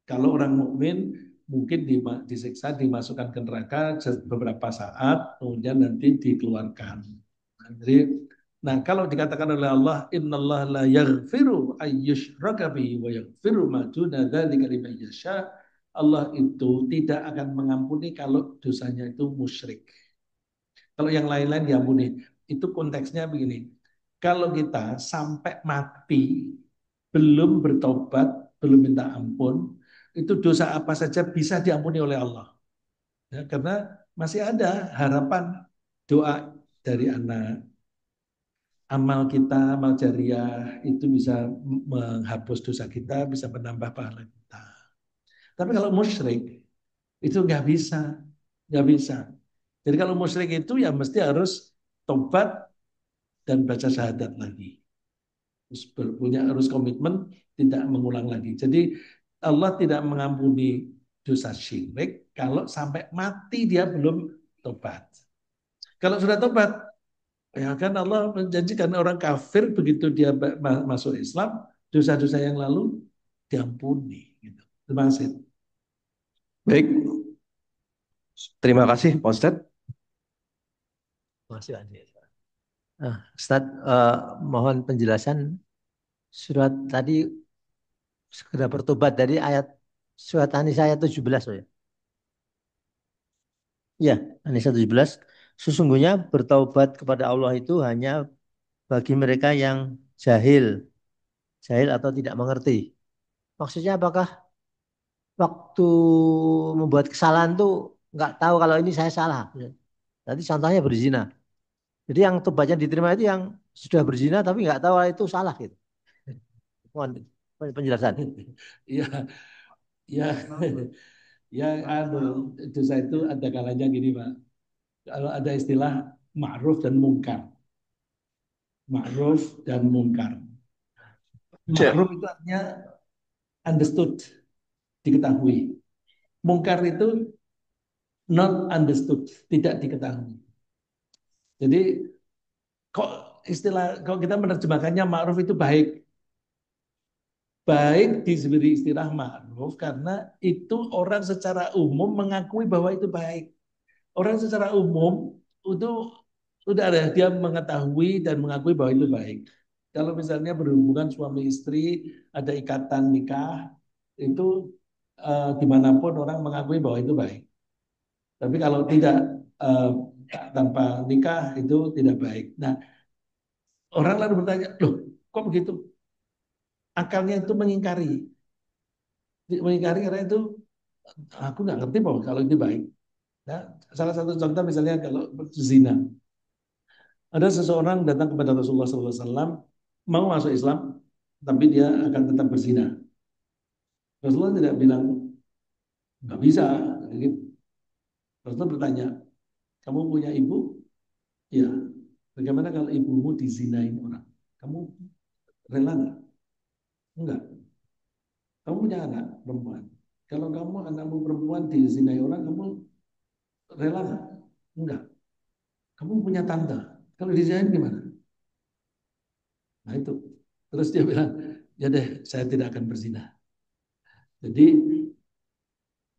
Kalau orang mukmin mungkin disiksa, dimasukkan ke neraka beberapa saat, kemudian nanti dikeluarkan. Jadi, nah kalau dikatakan oleh Allah, Innallaha la yaghfiru ayyushraka bihi wa yaghfiru ma duna dzalika liman yasha. Allah itu tidak akan mengampuni kalau dosanya itu musyrik. Kalau yang lain-lain diampuni. Itu konteksnya begini. Kalau kita sampai mati belum bertobat, belum minta ampun, itu dosa apa saja bisa diampuni oleh Allah. Ya, karena masih ada harapan doa dari anak, amal kita, amal jariah itu bisa menghapus dosa kita, bisa menambah pahala kita. Tapi kalau musyrik itu nggak bisa, nggak bisa. Jadi kalau musyrik itu ya mesti harus tobat dan baca syahadat lagi. Harus komitmen tidak mengulang lagi. Jadi Allah tidak mengampuni dosa syirik kalau sampai mati dia belum tobat. Kalau sudah tobat, ya kan Allah menjanjikan orang kafir begitu dia masuk Islam, dosa-dosa yang lalu diampuni. Gitu. Terima kasih. Baik, terima kasih Pak Ustadz. Terima kasih, Andi. Nah, Ustaz, mohon penjelasan surat tadi segera bertobat dari ayat surat An-Nisa ayat 17 ya. Ya, An-Nisa 17. Sesungguhnya bertaubat kepada Allah itu hanya bagi mereka yang jahil, jahil atau tidak mengerti. Maksudnya apakah waktu membuat kesalahan tuh nggak tahu kalau ini saya salah. Tadi contohnya berzina. Jadi yang tobatnya diterima itu yang sudah berzina tapi nggak tahu itu salah gitu. Mohon penjelasan. Ya, ya, ya, dosa itu ada kalanya gini Pak. Kalau ada istilah ma'ruf dan mungkar. Ma'ruf dan mungkar. Ma'ruf itu artinya understood, diketahui. Mungkar itu not understood, tidak diketahui. Jadi kok kalau kita menerjemahkannya ma'ruf itu baik. Baik diberi istilah ma'ruf karena itu orang secara umum mengakui bahwa itu baik. Orang secara umum itu sudah ada dia mengetahui dan mengakui bahwa itu baik. Kalau misalnya berhubungan suami istri ada ikatan nikah itu dimanapun orang mengakui bahwa itu baik. Tapi kalau tidak eh, tanpa nikah itu tidak baik. Nah, orang lalu bertanya, loh, kok begitu? Akalnya itu mengingkari karena itu aku nggak ngerti bahwa kalau itu baik. Nah, salah satu contoh misalnya kalau zina, ada seseorang datang kepada Rasulullah SAW mau masuk Islam, tapi dia akan tetap berzina. Rasulullah tidak bilang nggak bisa. Gitu. Rasulullah bertanya, kamu punya ibu? Ya. Bagaimana kalau ibumu dizinain orang? Kamu rela nggak? Enggak. Kamu punya anak perempuan. Kalau kamu anakmu perempuan dizinai orang, kamu rela nggak? Enggak. Kamu punya tante. Kalau dizinain gimana? Nah itu. Terus dia bilang, ya deh, saya tidak akan berzina. Jadi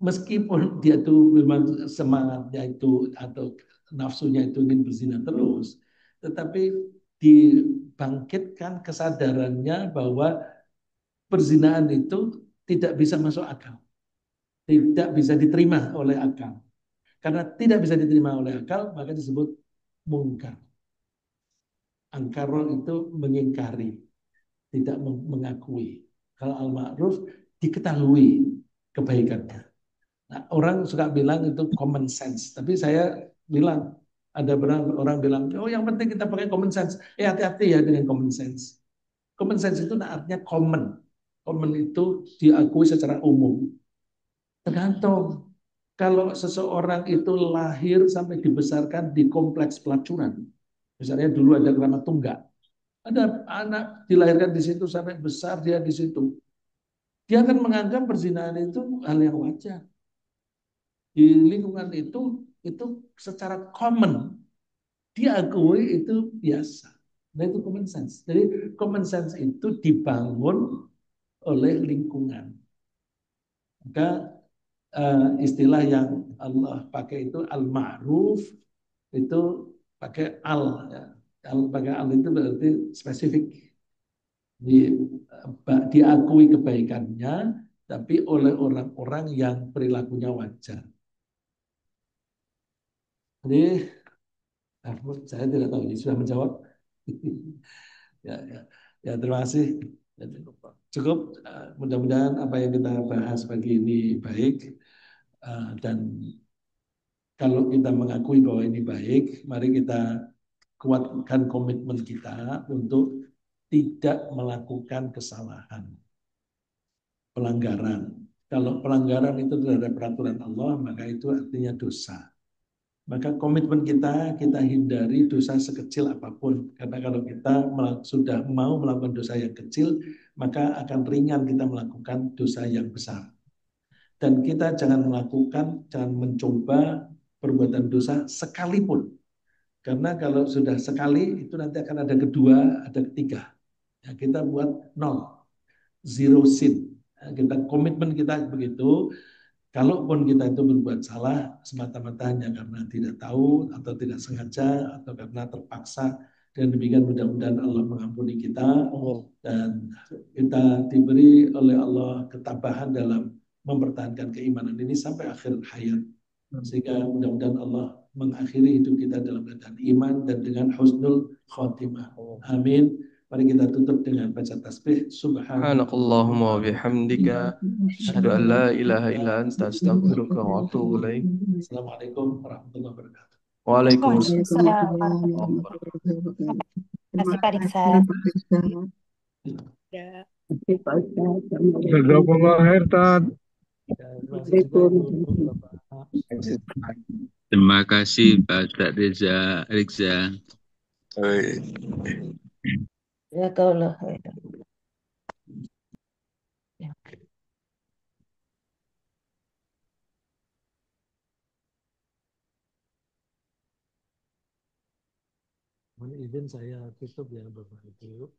meskipun dia tuh memang semangatnya itu atau nafsunya itu ingin berzina terus, tetapi dibangkitkan kesadarannya bahwa perzinaan itu tidak bisa masuk akal, tidak bisa diterima oleh akal. Karena tidak bisa diterima oleh akal, maka disebut mungkar. Angkaro itu mengingkari, tidak mengakui. Kalau al-ma'ruf diketahui kebaikannya. Nah, orang suka bilang itu common sense, tapi saya bilang ada beberapa orang bilang, oh yang penting kita pakai common sense. Hati-hati ya dengan common sense. Common sense itu artinya common. Common itu diakui secara umum. Tergantung. Kalau seseorang itu lahir sampai dibesarkan di kompleks pelacuran, misalnya dulu ada keramat tunggak, ada anak dilahirkan di situ sampai besar dia di situ, dia akan menganggap perzinahan itu hal yang wajar. Di lingkungan itu secara common diakui itu biasa. Nah itu common sense. Jadi common sense itu dibangun oleh lingkungan. Maka istilah yang Allah pakai itu al-ma'ruf itu pakai al ya. Pakai al itu berarti spesifik. Di, diakui kebaikannya tapi oleh orang-orang yang perilakunya wajar. Jadi saya tidak tahu ini sudah menjawab. Ya, ya, ya terima kasih. Ya, cukup. Mudah-mudahan apa yang kita bahas pagi ini baik dan kalau kita mengakui bahwa ini baik, mari kita kuatkan komitmen kita untuk tidak melakukan kesalahan, pelanggaran. Kalau pelanggaran itu terhadap peraturan Allah, maka itu artinya dosa. Maka komitmen kita hindari dosa sekecil apapun. Karena kalau kita sudah mau melakukan dosa yang kecil, maka akan ringan kita melakukan dosa yang besar. Dan kita jangan mencoba perbuatan dosa sekalipun. Karena kalau sudah sekali, itu nanti akan ada kedua, ada ketiga. Ya, kita buat nol, zero sin. Ya, komitmen kita begitu. Kalaupun kita itu berbuat salah semata-mata hanya karena tidak tahu atau tidak sengaja atau karena terpaksa, dan demikian mudah-mudahan Allah mengampuni kita dan kita diberi oleh Allah ketabahan dalam mempertahankan keimanan ini sampai akhir hayat, sehingga mudah-mudahan Allah mengakhiri hidup kita dalam keadaan iman dan dengan husnul khotimah. Amin. Mari kita tutup dengan baca tasbih. Subhanakallahumma wa bihamdika asyhadu an la ilaha illa anta astaghfiruka wa atubu ilaik. Assalamualaikum warahmatullahi wabarakatuh. Waalaikumsalam Waalaikumsalam warahmatullahi warahmatullahi wabarakatuh. wabarakatuh. Terima Terima kasih Pak kasih Riksa. Pak Ustaz. Ya. Pak Ustaz. Jazakumullah khair, Tad. Terima kasih juga Ibu, Bapak. Terima kasih Pak Ustaz Reza. Ya kaulah. Ya. Mohon izin saya tutup ya Bapak Ibu.